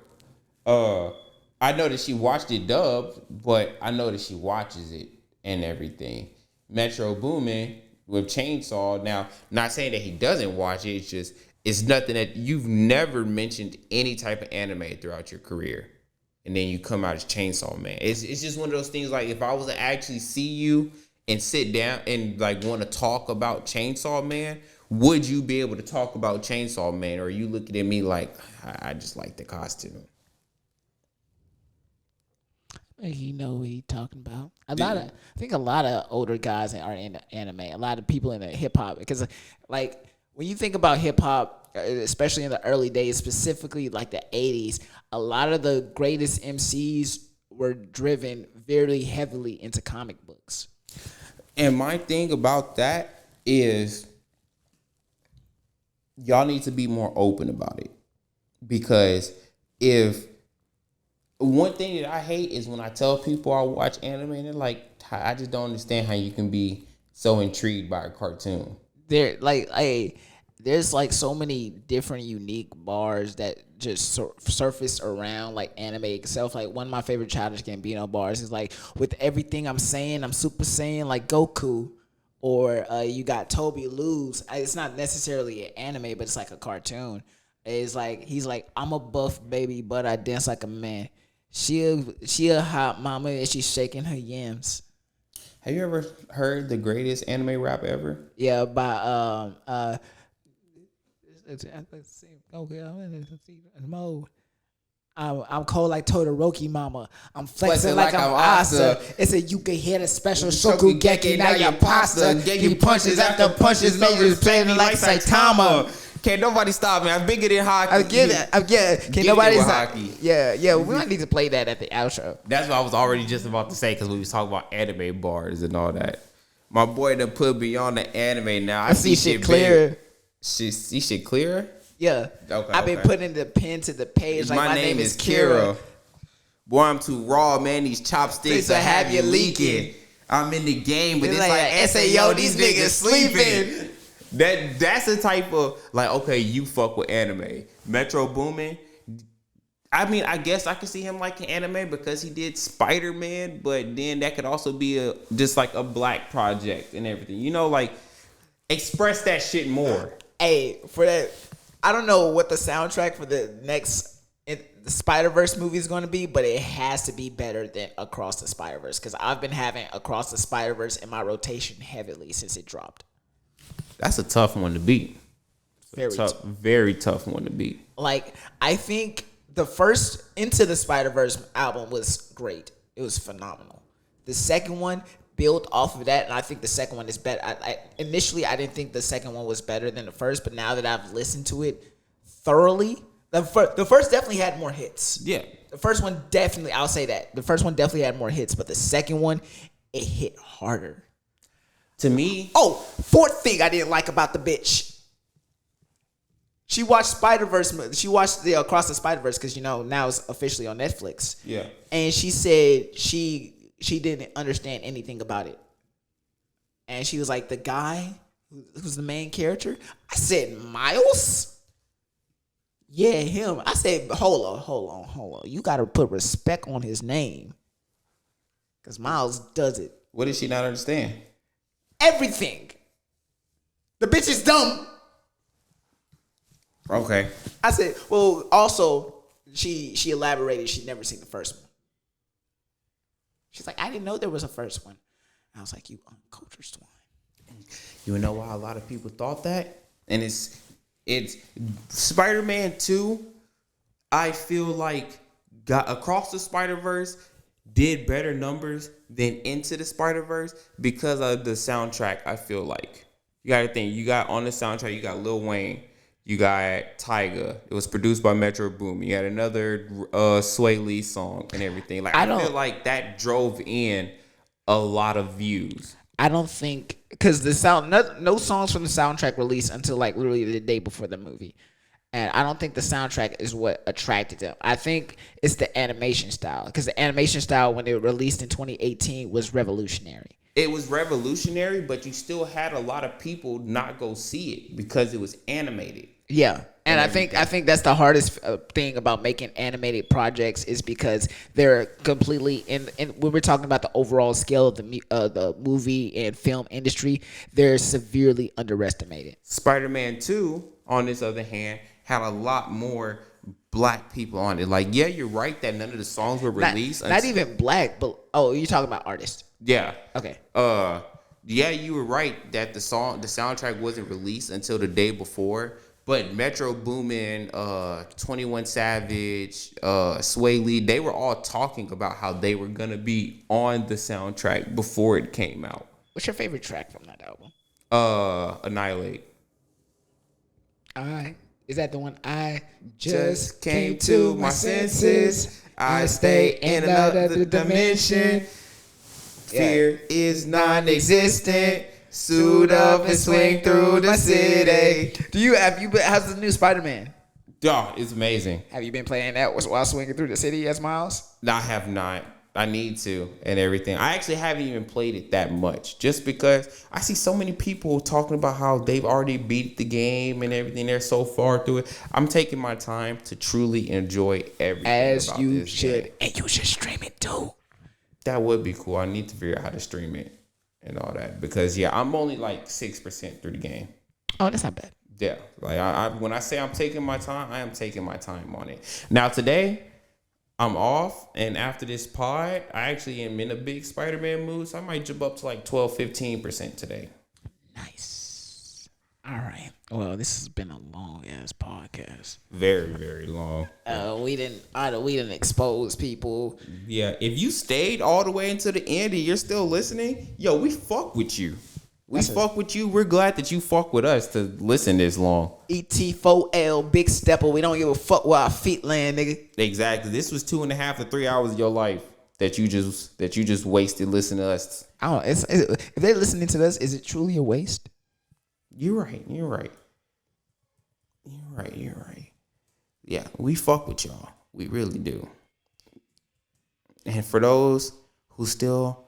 real. I know that she watched it dubbed, but I know that she watches it and everything. Metro Boomin with Chainsaw. Now, not saying that he doesn't watch it. It's just, it's nothing that you've never mentioned any type of anime throughout your career. And then you come out as Chainsaw Man. It's just one of those things like if I was to actually see you and sit down and like want to talk about Chainsaw Man, would you be able to talk about Chainsaw Man? Or are you looking at me like, I just like the costume? You know what he's talking about. I think a lot of older guys are into anime. A lot of people into hip hop because, like, when you think about hip hop, especially in the early days, specifically like the 80s, a lot of the greatest MCs were driven very heavily into comic books. And my thing about that is, y'all need to be more open about it, because one thing that I hate is when I tell people I watch anime and they're like, I just don't understand how you can be so intrigued by a cartoon. There's like so many different unique bars that just surface around like anime itself. Like one of my favorite Childish Gambino bars is like, with everything I'm saying, I'm Super Saiyan like Goku. Or you got Toby Luz. It's not necessarily an anime, but it's like a cartoon. It's like, he's like, I'm a buff baby, but I dance like a man. She a hot mama and she's shaking her yams. Have you ever heard the greatest anime rap ever? Yeah, by let's see. Okay, mode. I'm cold like Todoroki mama. I'm flexing like I'm Asa. It's a you can hear the special Shokugeki now your pasta. Gave you punches after punches, majors playing like Saitama. Can't nobody stop me. I'm bigger than hockey. I get it. Can't nobody stop hockey. Yeah. We might need to play that at the outro. That's what I was already just about to say, because we was talking about anime bars and all that. My boy done put me on the anime now. I see shit clearer. See shit clearer? Yeah. Okay. I've been putting the pen to the page. Like my name is Kira. Boy, I'm too raw, man. These chopsticks will have you leaking. I'm in the game, but It's it's like, like, say, yo, these niggas sleeping. That's the type of, like, okay, you fuck with anime. Metro Boomin, I mean, I guess I could see him liking anime because he did Spider-Man, but then that could also be just like a black project and everything. You know, like, express that shit more. Hey, for that, I don't know what the soundtrack for the next the Spider-Verse movie is going to be, but it has to be better than Across the Spider-Verse because I've been having Across the Spider-Verse in my rotation heavily since it dropped. That's a tough one to beat. Very tough one to beat. Like, I think the first Into the Spider-Verse album was great. It was phenomenal. The second one built off of that, and I think the second one is better. Initially, I didn't think the second one was better than the first, but now that I've listened to it thoroughly, the first definitely had more hits. Yeah. The first one definitely, I'll say that. The first one definitely had more hits, but the second one, it hit harder. To me... Oh, fourth thing I didn't like about the bitch. She watched Spider-Verse. She watched the Across the Spider-Verse because, you know, now it's officially on Netflix. Yeah. And she said she didn't understand anything about it. And she was like, the guy who's the main character? I said, Miles? Yeah, him. I said, hold on. You got to put respect on his name. Because Miles does it. What did she not understand? Everything. The bitch is dumb. Okay. I said, well, also, she elaborated she'd never seen the first one. She's like, I didn't know there was a first one. And I was like, you uncultured swine. You know why a lot of people thought that? And it's Spider-Man 2, I feel like got Across the Spider-Verse did better numbers than Into the Spider-Verse because of the soundtrack. I feel like you got to think, you got on the soundtrack, you got Lil Wayne, you got Tyga. It was produced by Metro Boomin. You had another Sway Lee song and everything. Like I feel like that drove in a lot of views. I don't think because no songs from the soundtrack released until like literally the day before the movie. And I don't think the soundtrack is what attracted them. I think it's the animation style. Because the animation style, when it released in 2018, was revolutionary. It was revolutionary, but you still had a lot of people not go see it because it was animated. Yeah. And I think that's the hardest thing about making animated projects is because they're completely in when we're talking about the overall scale of the movie and film industry, they're severely underestimated. Spider-Man 2, on this other hand, had a lot more black people on it. Like, yeah, you're right that none of the songs were released. Not even black, but you're talking about artists. Yeah. Okay. Yeah, you were right that the soundtrack wasn't released until the day before. But Metro Boomin, 21 Savage, Sway Lee, they were all talking about how they were gonna be on the soundtrack before it came out. What's your favorite track from that album? Annihilate. Is that the one? I just came to my senses. I stay in another dimension. Fear is non-existent. Suit up and swing through the city. How's the new Spider-Man? Yeah, it's amazing. Have you been playing that while swinging through the city as Miles? No, I have not. I need to and everything. I actually haven't even played it that much just because I see so many people talking about how they've already beat the game and everything. They're so far through it. I'm taking my time to truly enjoy everything. As about you this should. game. And you should stream it too. That would be cool. I need to figure out how to stream it and all that because, yeah, I'm only like 6% through the game. Oh, that's not bad. Yeah. Like I when I say I'm taking my time, I am taking my time on it. Now, today, I'm off, and after this pod, I actually am in a big Spider-Man mood, so I might jump up to like 12-15% today. Nice. All right. Well, this has been a long-ass podcast. Very, very long. We didn't expose people. Yeah, if you stayed all the way until the end and you're still listening, yo, we fuck with you. We fuck with you. We're glad that you fuck with us to listen this long. ET4L, big stepper. We don't give a fuck where our feet land, nigga. Exactly. This was 2.5 to 3 hours of your life that you just wasted listening to us. I don't know. If they're listening to us, is it truly a waste? You're right. Yeah, we fuck with y'all. We really do. And for those who still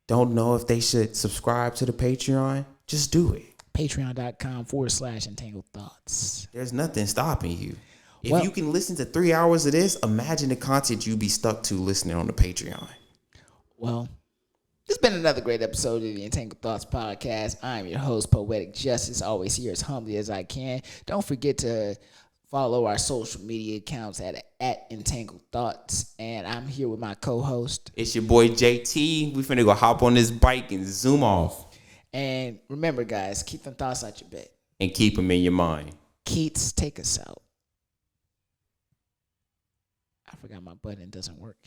don't know if they should subscribe to the Patreon, just do it. Patreon.com/Entangled Thoughts. There's nothing stopping you. If Well, you can listen to 3 hours of this, imagine the content you'd be stuck to listening on the Patreon. Well, it's been another great episode of the Entangled Thoughts podcast. I'm your host, Poetic Justice, always here as humbly as I can. Don't forget to follow our social media accounts at Entangled Thoughts. And I'm here with my co-host. It's your boy JT. We finna go hop on this bike and zoom off. And remember, guys, keep them thoughts out your bed. And keep them in your mind. Keats, take us out. I forgot my button doesn't work.